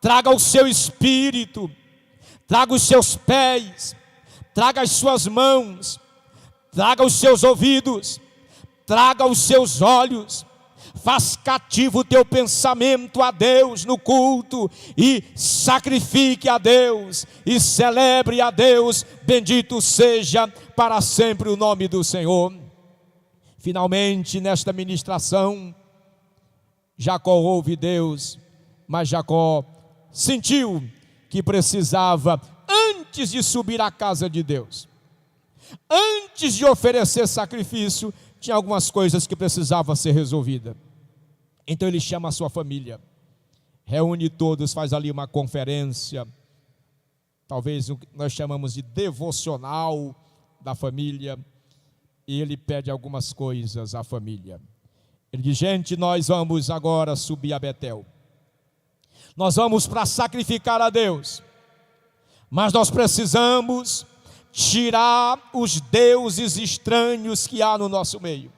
C: traga o seu espírito, traga os seus pés, traga as suas mãos, traga os seus ouvidos, traga os seus olhos, faz cativo o teu pensamento a Deus no culto, e sacrifique a Deus, e celebre a Deus. Bendito seja para sempre o nome do Senhor. Finalmente, nesta ministração, Jacó ouve Deus, mas Jacó sentiu que precisava, antes de subir à casa de Deus, antes de oferecer sacrifício, tinha algumas coisas que precisavam ser resolvidas. Então ele chama a sua família, reúne todos, faz ali uma conferência, talvez o que nós chamamos de devocional da família, e ele pede algumas coisas à família. Ele diz: gente, nós vamos agora subir a Betel, nós vamos para sacrificar a Deus, mas nós precisamos tirar os deuses estranhos que há no nosso meio.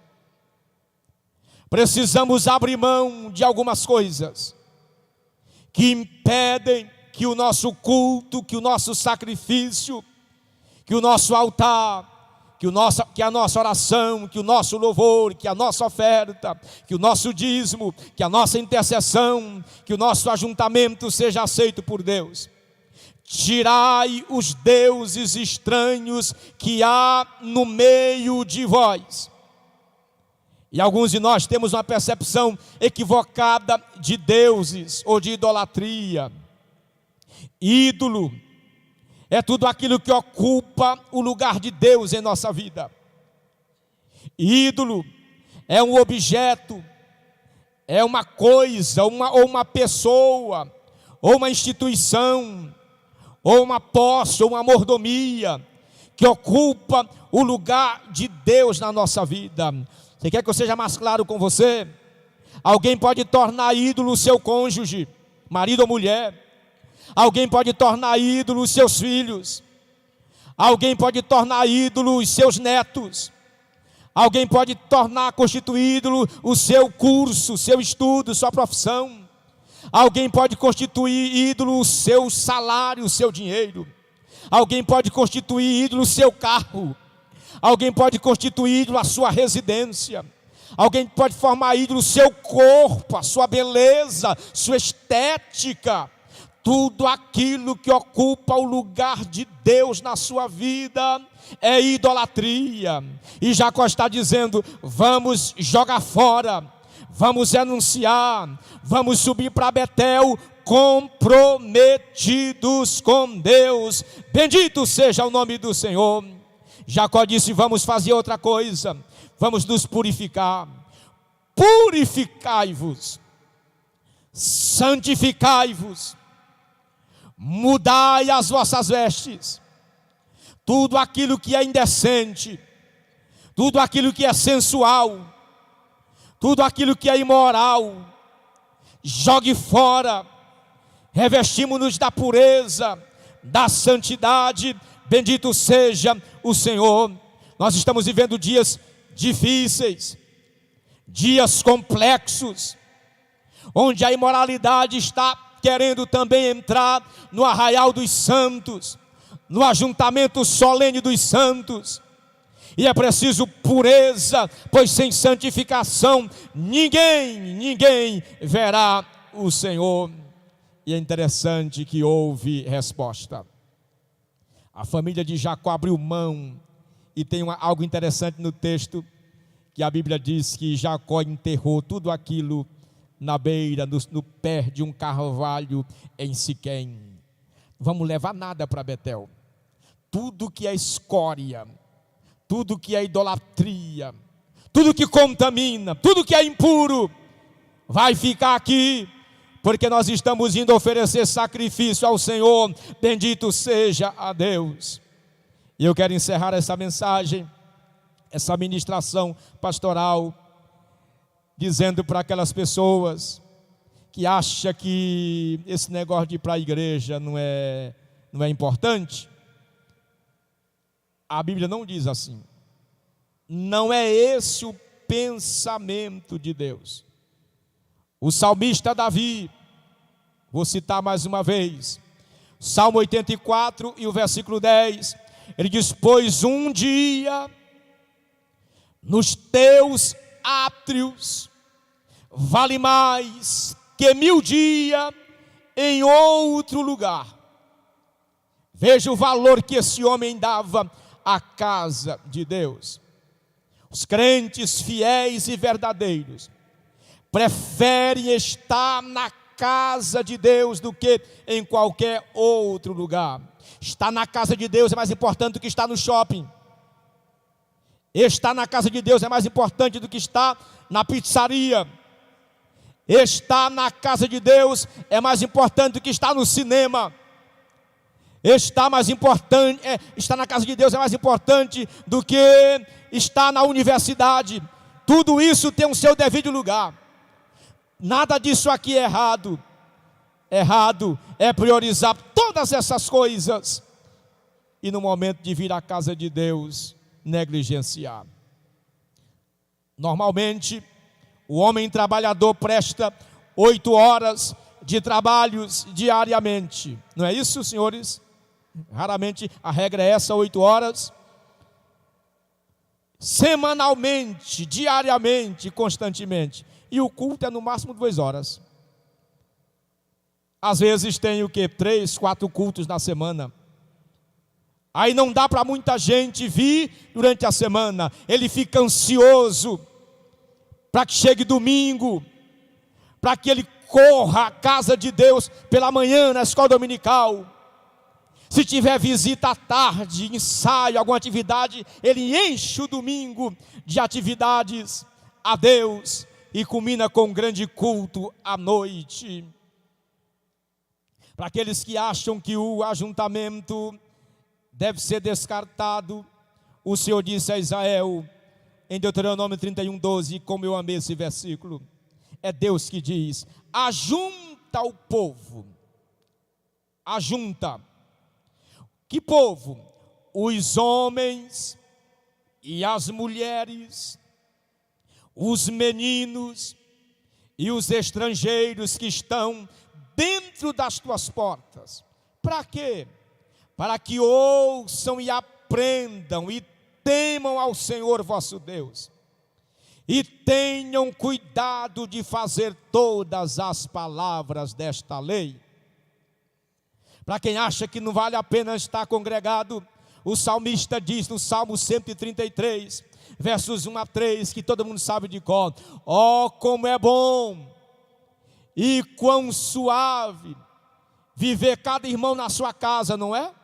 C: Precisamos abrir mão de algumas coisas que impedem que o nosso culto, que o nosso sacrifício, que o nosso altar, que a nossa oração, que o nosso louvor, que a nossa oferta, que o nosso dízimo, que a nossa intercessão, que o nosso ajuntamento seja aceito por Deus. Tirai os deuses estranhos que há no meio de vós. E alguns de nós temos uma percepção equivocada de deuses ou de idolatria. Ídolo é tudo aquilo que ocupa o lugar de Deus em nossa vida. Ídolo é um objeto, é uma coisa, ou uma pessoa, ou uma instituição, ou uma posse, ou uma mordomia, que ocupa o lugar de Deus na nossa vida. Você quer que eu seja mais claro com você? Alguém pode tornar ídolo o seu cônjuge, marido ou mulher. Alguém pode tornar ídolo os seus filhos. Alguém pode tornar ídolo os seus netos. Alguém pode constituir ídolo o seu curso, o seu estudo, sua profissão. Alguém pode constituir ídolo o seu salário, o seu dinheiro. Alguém pode constituir ídolo o seu carro. Alguém pode constituir ídolo a sua residência. Alguém pode formar ídolo o seu corpo, a sua beleza, sua estética. Tudo aquilo que ocupa o lugar de Deus na sua vida é idolatria. E Jacó está dizendo: vamos jogar fora, vamos renunciar, vamos subir para Betel comprometidos com Deus. Bendito seja o nome do Senhor. Jacó disse: vamos fazer outra coisa, vamos nos purificar. Purificai-vos, santificai-vos, mudai as vossas vestes. Tudo aquilo que é indecente, tudo aquilo que é sensual, tudo aquilo que é imoral, jogue fora. Revestimos-nos da pureza, da santidade. Bendito seja o Senhor. Nós estamos vivendo dias difíceis, dias complexos, onde a imoralidade está querendo também entrar no arraial dos santos, no ajuntamento solene dos santos. E é preciso pureza, pois sem santificação ninguém verá o Senhor. E é interessante que houve resposta. A família de Jacó abriu mão. E tem algo interessante no texto, que a Bíblia diz que Jacó enterrou tudo aquilo na beira, no pé de um carvalho em Siquém. Não vamos levar nada para Betel. Tudo que é escória, tudo que é idolatria, tudo que contamina, tudo que é impuro, vai ficar aqui, porque nós estamos indo oferecer sacrifício ao Senhor. Bendito seja a Deus. E eu quero encerrar essa mensagem, essa ministração pastoral, dizendo para aquelas pessoas que acham que esse negócio de ir para a igreja não é importante. A Bíblia não diz assim. Não é esse o pensamento de Deus. O salmista Davi, vou citar mais uma vez, Salmo 84 e o versículo 10, ele diz: pois um dia nos teus átrios vale mais que 1000 dias em outro lugar. Veja o valor que esse homem dava à casa de Deus. Os crentes fiéis e verdadeiros preferem estar na casa de Deus do que em qualquer outro lugar. Estar na casa de Deus é mais importante do que estar no shopping. Estar na casa de Deus é mais importante do que estar na pizzaria. Estar na casa de Deus é mais importante do que estar no cinema. Estar na casa de Deus é mais importante do que estar na universidade. Tudo isso tem o seu devido lugar. Nada disso aqui é errado. Errado é priorizar todas essas coisas e no momento de vir à casa de Deus, negligenciar. Normalmente, o homem trabalhador presta 8 horas de trabalhos diariamente. Não é isso, senhores? Raramente a regra é essa, 8 horas. Semanalmente, diariamente, constantemente. E o culto é no máximo 2 horas. Às vezes tem o quê? 3, 4 cultos na semana. Aí não dá para muita gente vir durante a semana. Ele fica ansioso para que chegue domingo, para que ele corra à casa de Deus pela manhã na escola dominical. Se tiver visita à tarde, ensaio, alguma atividade, ele enche o domingo de atividades a Deus e culmina com um grande culto à noite. Para aqueles que acham que o ajuntamento deve ser descartado, o Senhor disse a Israel, em Deuteronômio 31:12, como eu amei esse versículo, é Deus que diz: ajunta o povo, ajunta. Que povo? Os homens e as mulheres, os meninos e os estrangeiros que estão dentro das tuas portas. Para quê? Para que ouçam e aprendam e temam ao Senhor vosso Deus, e tenham cuidado de fazer todas as palavras desta lei. Para quem acha que não vale a pena estar congregado, o salmista diz no Salmo 133, versos 1 a 3, que todo mundo sabe de cor: ó, como é bom e quão suave viver cada irmão na sua casa, não é?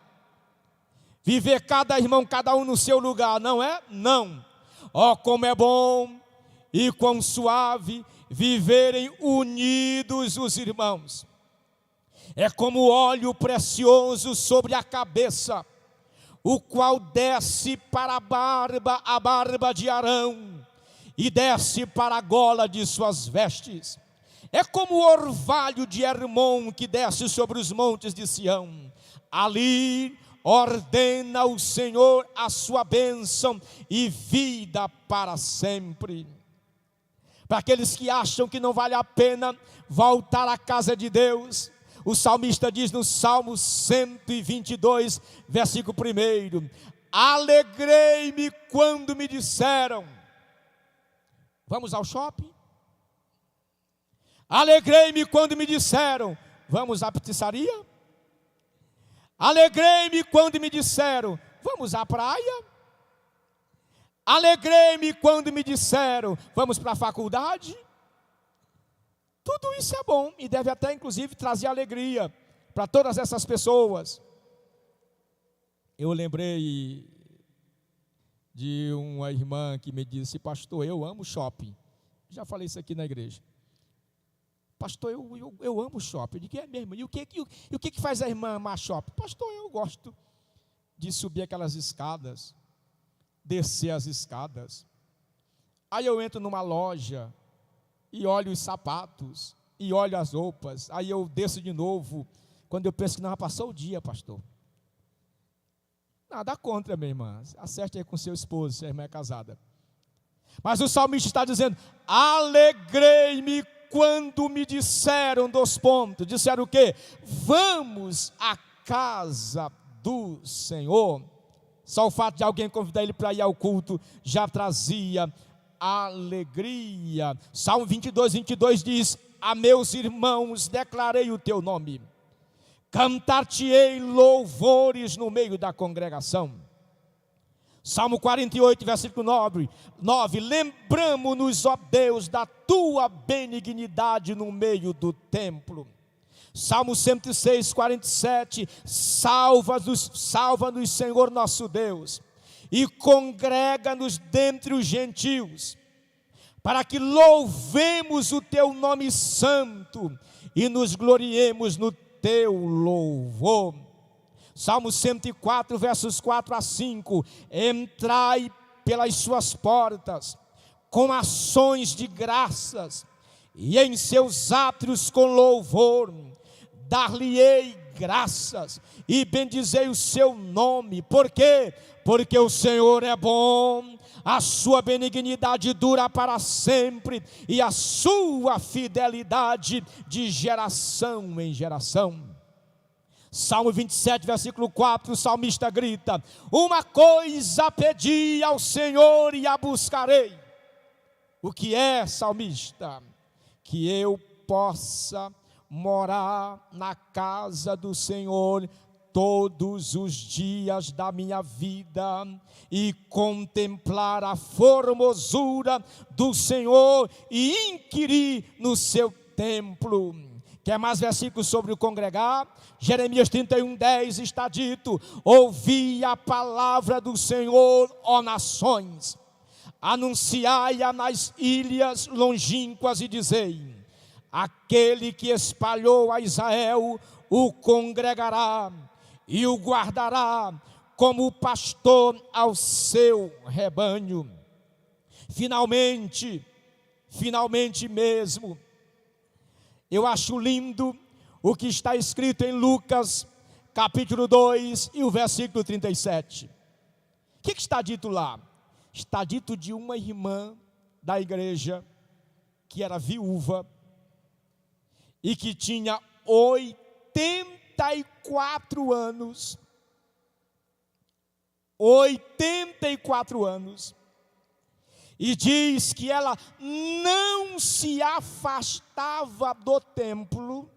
C: Viver cada irmão, cada um no seu lugar, não é? Não. Ó, como é bom e quão suave viverem unidos os irmãos. É como óleo precioso sobre a cabeça, o qual desce para a barba de Arão, e desce para a gola de suas vestes. É como o orvalho de Hermon, que desce sobre os montes de Sião. Ali ordena o Senhor a sua bênção e vida para sempre. Para aqueles que acham que não vale a pena voltar à casa de Deus, o salmista diz no Salmo 122, versículo 1: alegrei-me quando me disseram, vamos ao shopping? Alegrei-me quando me disseram, vamos à pizzaria? Alegrei-me quando me disseram, vamos à praia? Alegrei-me quando me disseram, vamos para a faculdade? Tudo isso é bom e deve até inclusive trazer alegria para todas essas pessoas. Eu lembrei de uma irmã que me disse: pastor, eu amo shopping. Já falei isso aqui na igreja. Pastor, eu amo shopping. Eu digo: é mesmo? E o que faz a irmã amar shopping? Pastor, eu gosto de subir aquelas escadas, descer as escadas. Aí eu entro numa loja e olho os sapatos, e olho as roupas, aí eu desço de novo, quando eu penso que não, já passou o dia, pastor. Nada contra, minha irmã, acerte aí com seu esposo, se a irmã é casada. Mas o salmista está dizendo: alegrei-me quando me disseram, disseram o quê? Vamos à casa do Senhor. Só o fato de alguém convidar ele para ir ao culto já trazia alegria. Salmo 22 diz: a meus irmãos declarei o teu nome, cantar-te-ei louvores no meio da congregação. Salmo 48, versículo 9: lembramo-nos, ó Deus, da tua benignidade no meio do templo. Salmo 106, 47: salva-nos, Senhor nosso Deus, e congrega-nos dentre os gentios, para que louvemos o teu nome santo e nos gloriemos no teu louvor. Salmo 104, versos 4 a 5: entrai pelas suas portas com ações de graças, e em seus átrios com louvor. Dar-lhe-ei graças e bendizei o seu nome. Por quê? Porque o Senhor é bom, a sua benignidade dura para sempre, e a sua fidelidade de geração em geração. Salmo 27, versículo 4, o salmista grita: uma coisa pedi ao Senhor e a buscarei. O que é, salmista? Que eu possa morar na casa do Senhor todos os dias da minha vida e contemplar a formosura do Senhor e inquirir no seu templo. Quer mais versículos sobre o congregar? Jeremias 31:10 está dito: ouvi a palavra do Senhor, ó nações, anunciai-a nas ilhas longínquas e dizei: aquele que espalhou a Israel o congregará e o guardará como pastor ao seu rebanho. Finalmente mesmo, eu acho lindo o que está escrito em Lucas, capítulo 2 e o versículo 37. O que está dito lá? Está dito de uma irmã da igreja que era viúva e que tinha 84 anos. 84 anos. E diz que ela não se afastava do templo.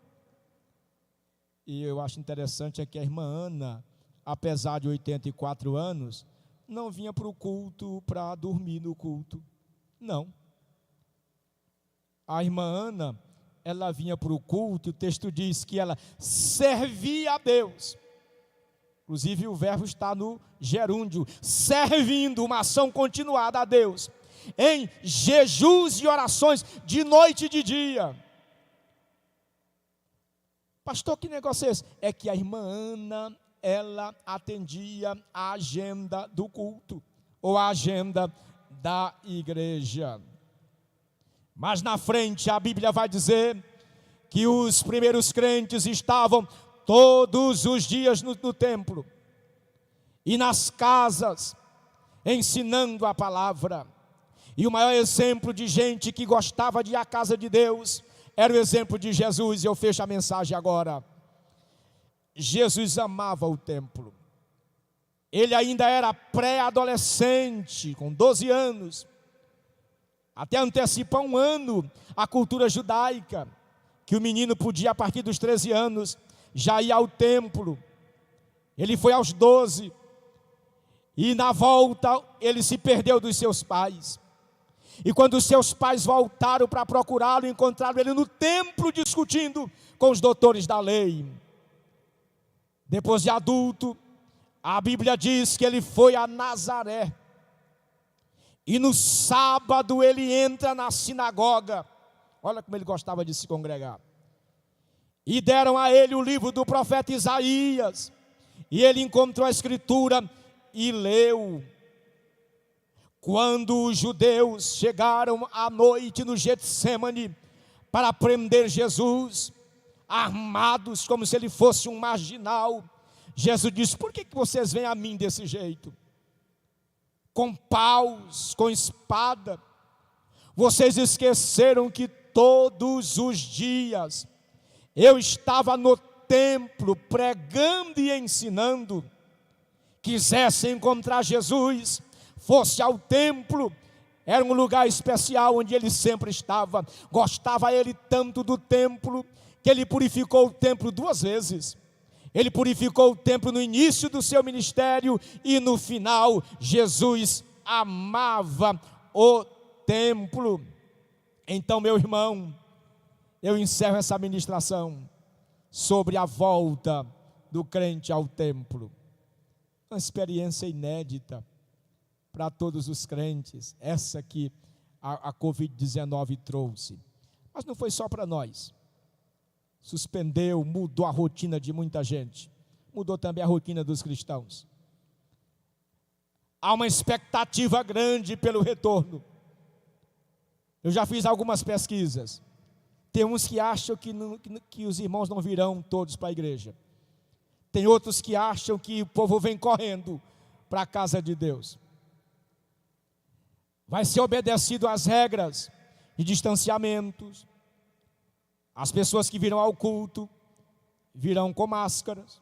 C: E eu acho interessante é que a irmã Ana, apesar de 84 anos, não vinha para o culto para dormir no culto. Não. A irmã Ana, ela vinha para o culto, o texto diz que ela servia a Deus. Inclusive o verbo está no gerúndio, servindo, uma ação continuada a Deus, em jejuns e orações, de noite e de dia. Pastor, que negócio é esse? É que a irmã Ana, ela atendia a agenda do culto, ou a agenda da igreja. Mas na frente a Bíblia vai dizer que os primeiros crentes estavam todos os dias no templo e nas casas, ensinando a palavra. E o maior exemplo de gente que gostava de ir à casa de Deus era o exemplo de Jesus. E eu fecho a mensagem agora. Jesus amava o templo. Ele ainda era pré-adolescente, com 12 anos, até antecipar um ano a cultura judaica, que o menino podia, a partir dos 13 anos, já ir ao templo. Ele foi aos 12, e na volta ele se perdeu dos seus pais. E quando os seus pais voltaram para procurá-lo, encontraram ele no templo discutindo com os doutores da lei. Depois de adulto, a Bíblia diz que ele foi a Nazaré. E no sábado ele entra na sinagoga. Olha como ele gostava de se congregar. E deram a ele o livro do profeta Isaías. E ele encontrou a escritura e leu. Quando os judeus chegaram à noite no Getsêmani para prender Jesus, armados como se ele fosse um marginal, Jesus disse: por que vocês vêm a mim desse jeito? Com paus, com espada? Vocês esqueceram que todos os dias eu estava no templo pregando e ensinando. Quisesse encontrar Jesus, fosse ao templo. Era um lugar especial onde ele sempre estava. Gostava ele tanto do templo que ele purificou o templo 2 vezes. Ele purificou o templo no início do seu ministério e no final. Jesus amava o templo. Então, meu irmão, eu encerro essa ministração sobre a volta do crente ao templo. Uma experiência inédita para todos os crentes, essa que a Covid-19 trouxe. Mas não foi só para nós. Suspendeu, mudou a rotina de muita gente. Mudou também a rotina dos cristãos. Há uma expectativa grande pelo retorno. Eu já fiz algumas pesquisas. Tem uns que acham que os irmãos não virão todos para a igreja. Tem outros que acham que o povo vem correndo para a casa de Deus. Vai ser obedecido às regras de distanciamentos. As pessoas que virão ao culto virão com máscaras.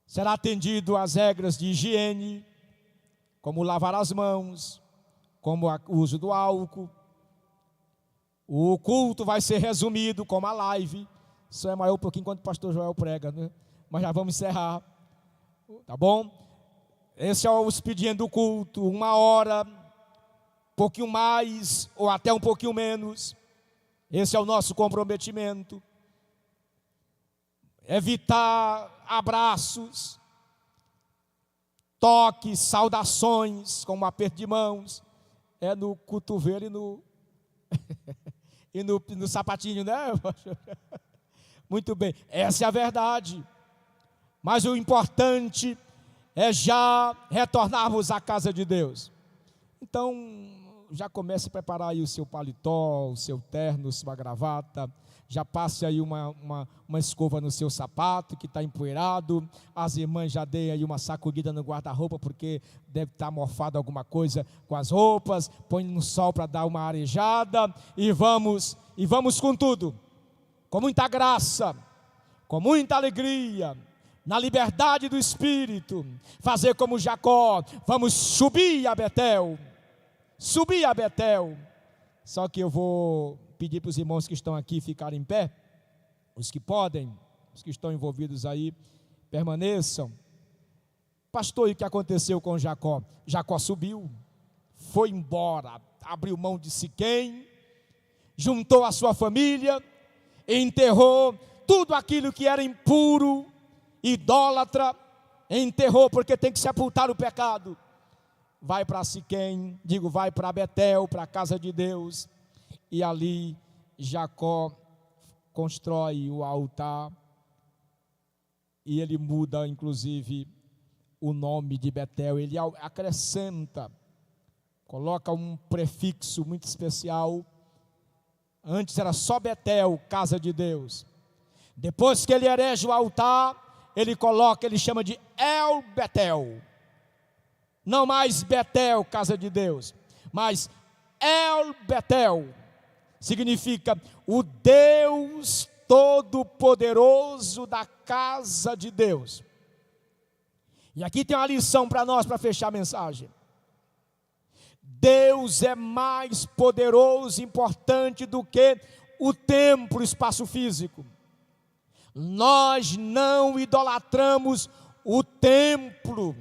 C: Será atendido às regras de higiene, como lavar as mãos, como o uso do álcool. O culto vai ser resumido como a live. Isso é maior um pouquinho enquanto o pastor Joel prega, né? Mas já vamos encerrar, tá bom? Esse é o expediente do culto, 1 hora, um pouquinho mais ou até um pouquinho menos. Esse é o nosso comprometimento. Evitar abraços, toques, saudações, com um aperto de mãos. É no cotovelo e no sapatinho, né? Muito bem, essa é a verdade. Mas o importante é já retornarmos à casa de Deus. Então, já comece a preparar aí o seu paletó, o seu terno, sua gravata. Já passe aí uma escova no seu sapato que está empoeirado. As irmãs já deem aí uma sacudida no guarda-roupa, porque deve estar mofado alguma coisa com as roupas. Põe no sol para dar uma arejada. E vamos com tudo. Com muita graça, com muita alegria, na liberdade do Espírito. Fazer como Jacó. Vamos subir a Betel. Subir a Betel. Só que eu vou pedir para os irmãos que estão aqui ficarem em pé. Os que podem, os que estão envolvidos aí, permaneçam. Pastor, e o que aconteceu com Jacó? Jacó subiu, foi embora, abriu mão de Siquém, juntou a sua família, enterrou tudo aquilo que era impuro, idólatra, enterrou, porque tem que sepultar o pecado. Vai para Siquém, vai para Betel, para a casa de Deus, e ali Jacó constrói o altar, e ele muda inclusive o nome de Betel, ele acrescenta, coloca um prefixo muito especial. Antes era só Betel, casa de Deus. Depois que ele erege o altar, ele chama de El Betel. Não mais Betel, casa de Deus, mas El Betel. Significa o Deus Todo-Poderoso da casa de Deus. E aqui tem uma lição para nós, para fechar a mensagem. Deus é mais poderoso e importante do que o templo, o espaço físico. Nós não idolatramos o templo,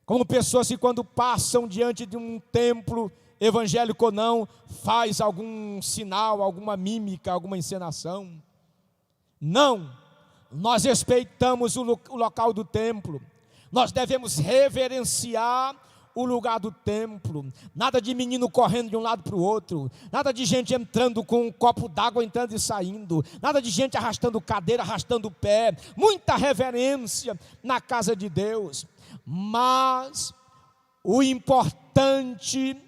C: como pessoas que quando passam diante de um templo, evangélico ou não, faz algum sinal, alguma mímica, alguma encenação. Não, nós respeitamos o local do templo, nós devemos reverenciar o lugar do templo. Nada de menino correndo de um lado para o outro, nada de gente entrando com um copo d'água, entrando e saindo, nada de gente arrastando cadeira, arrastando pé. Muita reverência na casa de Deus. Mas o importante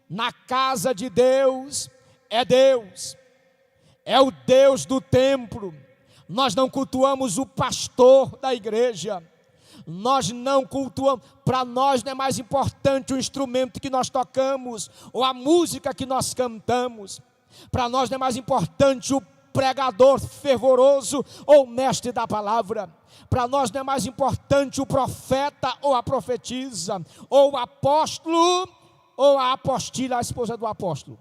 C: na casa de Deus, é o Deus do templo. Nós não cultuamos o pastor da igreja, nós não cultuamos, para nós não é mais importante o instrumento que nós tocamos, ou a música que nós cantamos, para nós não é mais importante o pregador fervoroso, ou o mestre da palavra, para nós não é mais importante o profeta, ou a profetisa, ou o apóstolo, ou a apostila, a esposa do apóstolo.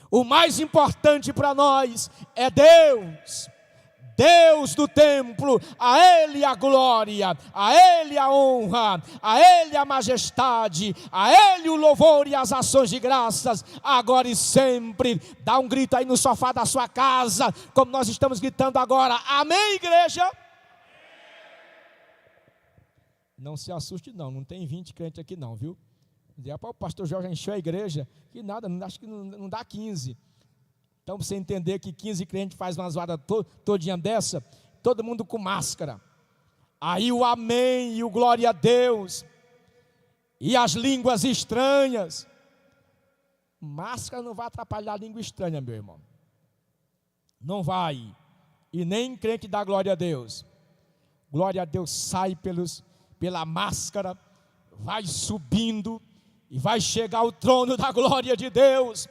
C: O mais importante para nós é Deus, Deus do templo. A Ele a glória, a Ele a honra, a Ele a majestade, a Ele o louvor e as ações de graças, agora e sempre. Dá um grito aí no sofá da sua casa, como nós estamos gritando agora. Amém, igreja? Não se assuste não tem 20 crentes aqui não, viu? O pastor Jorge encheu a igreja, que nada, acho que não dá 15. Então, para você entender que 15 crentes faz uma zoada todinha dessa, todo mundo com máscara. Aí o amém e o glória a Deus, e as línguas estranhas. Máscara não vai atrapalhar a língua estranha, meu irmão. Não vai. E nem crente dá glória a Deus. Glória a Deus sai pela máscara, vai subindo, e vai chegar ao trono da glória de Deus,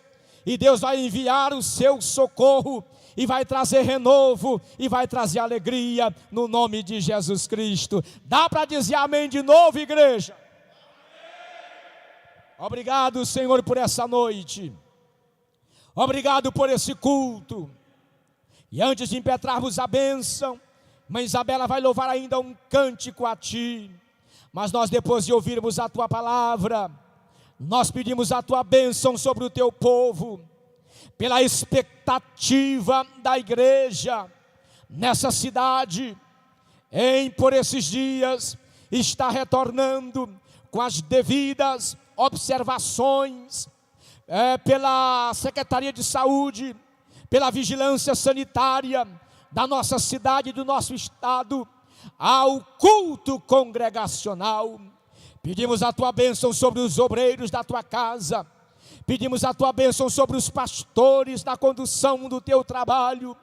C: e Deus vai enviar o seu socorro, e vai trazer renovo, e vai trazer alegria, no nome de Jesus Cristo. Dá para dizer amém de novo, igreja? Obrigado, Senhor, por essa noite, obrigado por esse culto. E antes de impetrarmos a bênção, Mãe Isabela vai louvar ainda um cântico a Ti, mas nós, depois de ouvirmos a Tua palavra, nós pedimos a Tua bênção sobre o Teu povo, pela expectativa da igreja nessa cidade, por esses dias, está retornando com as devidas observações pela Secretaria de Saúde, pela vigilância sanitária da nossa cidade e do nosso estado, ao culto congregacional. Pedimos a tua bênção sobre os obreiros da tua casa, pedimos a tua bênção sobre os pastores da condução do teu trabalho,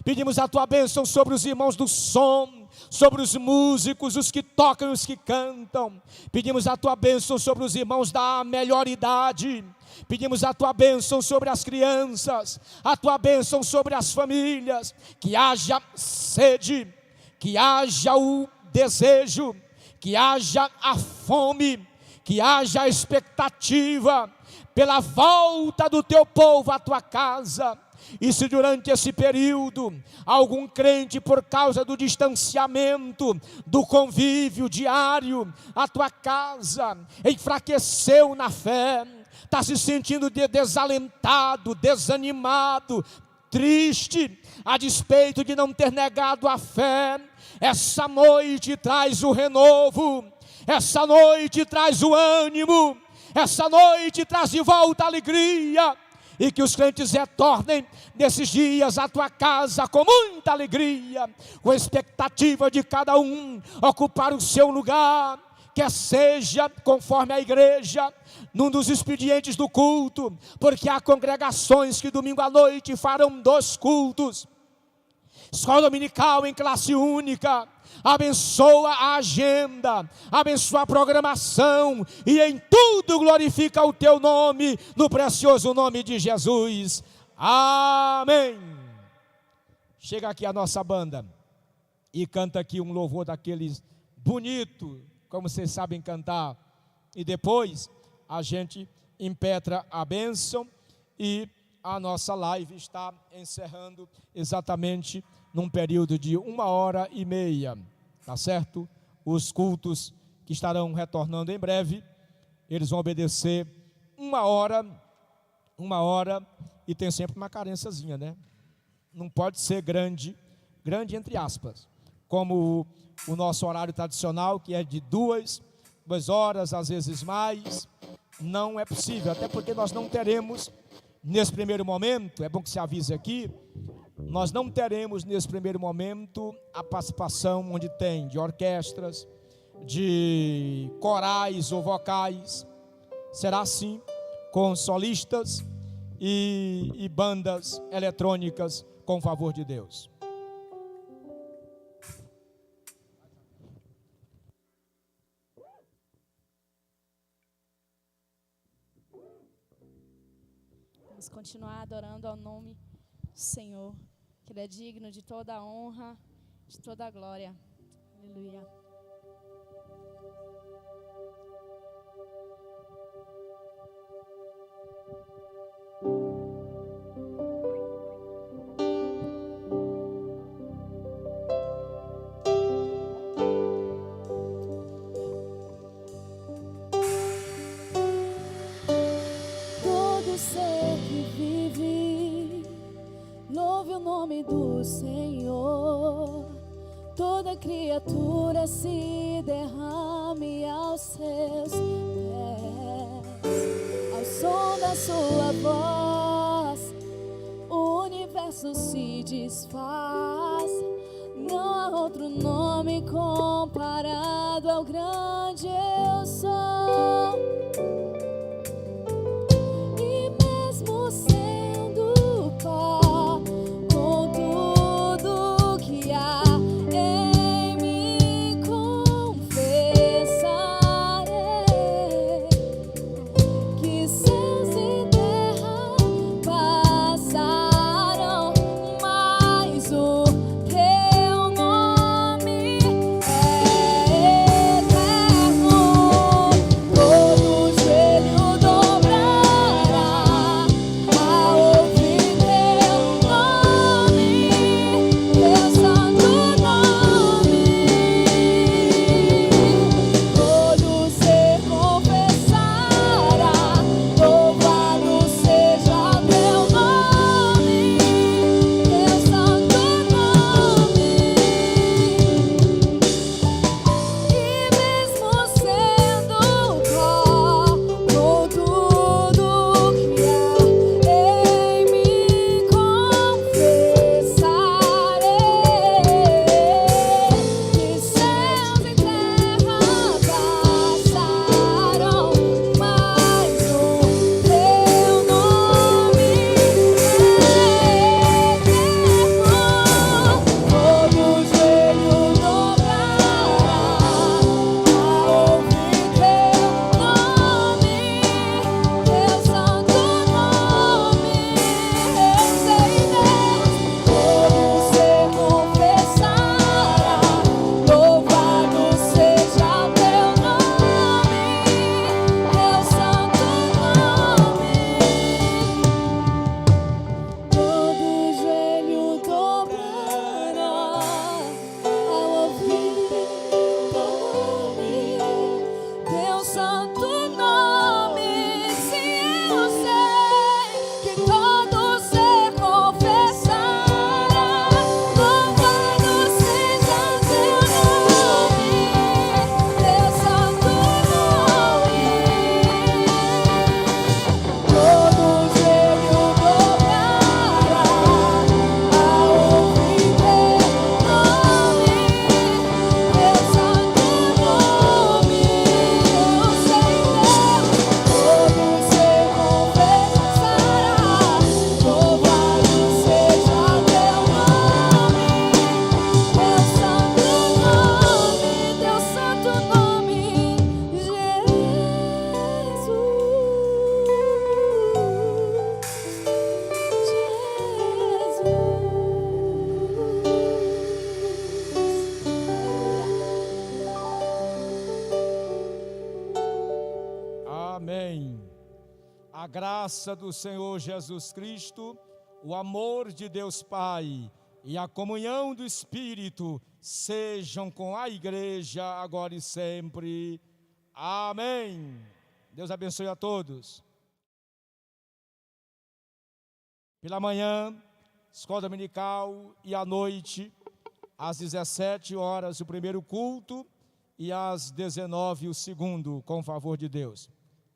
C: pedimos a tua bênção sobre os irmãos do som, sobre os músicos, os que tocam e os que cantam. Pedimos a tua bênção sobre os irmãos da melhor idade, pedimos a tua bênção sobre as crianças, a tua bênção sobre as famílias, que haja sede, que haja o desejo, que haja a fome, que haja a expectativa pela volta do teu povo à tua casa. E se durante esse período algum crente, por causa do distanciamento, do convívio diário à tua casa, enfraqueceu na fé, está se sentindo desalentado, desanimado, triste, a despeito de não ter negado a fé, essa noite traz o renovo, essa noite traz o ânimo, essa noite traz de volta a alegria, e que os crentes retornem nesses dias à tua casa com muita alegria, com a expectativa de cada um ocupar o seu lugar, quer seja conforme a igreja, num dos expedientes do culto, porque há congregações que domingo à noite farão 2 cultos, escola dominical em classe única. Abençoa a agenda, abençoa a programação, e em tudo glorifica o teu nome, no precioso nome de Jesus. Amém. Chega aqui a nossa banda e canta aqui um louvor daqueles bonito, como vocês sabem cantar, e depois a gente impetra a bênção, e a nossa live está encerrando exatamente num período de 1h30, tá certo? Os cultos que estarão retornando em breve, eles vão obedecer 1 hora, e tem sempre uma carênciazinha, né? Não pode ser grande entre aspas, como o nosso horário tradicional, que é de 2 horas, às vezes mais. Não é possível, até porque nós não teremos, nesse primeiro momento, é bom que se avise aqui, nós não teremos nesse primeiro momento a participação onde tem de orquestras, de corais ou vocais. Será assim com solistas e bandas eletrônicas, com o favor de Deus.
B: Vamos continuar adorando ao nome do Senhor, que Ele é digno de toda a honra, de toda a glória. Aleluia.
F: Todo ser que vive, louve o nome do Senhor. Toda criatura se derrame aos seus pés. Ao som da sua voz, o universo se desfaz. Não há outro nome comparado ao grande eu sou. E mesmo sendo pó, com tudo que há em mim, confessarei que céus e terra passaram, mas o teu nome é eterno. santo nome. Se eu sei que todo ser confessará, louvado seja teu nome, teu santo nome. Todo joelho dobrará ao ouvir teu nome, teu santo nome. Eu sei, Deus, todo ser confessará, louvado seja teu nome, teu santo nome,
C: Amém. A graça do Senhor Jesus Cristo, o amor de Deus Pai e a comunhão do Espírito sejam com a igreja agora e sempre. Amém. Deus abençoe a todos. Pela manhã, escola dominical, e à noite, às 17 horas, o primeiro culto, e às 19 o segundo, com o favor de Deus.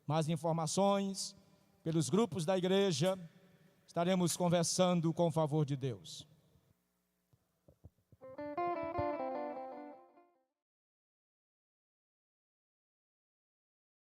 C: Mais informações, pelos grupos da igreja, estaremos conversando com o favor de Deus.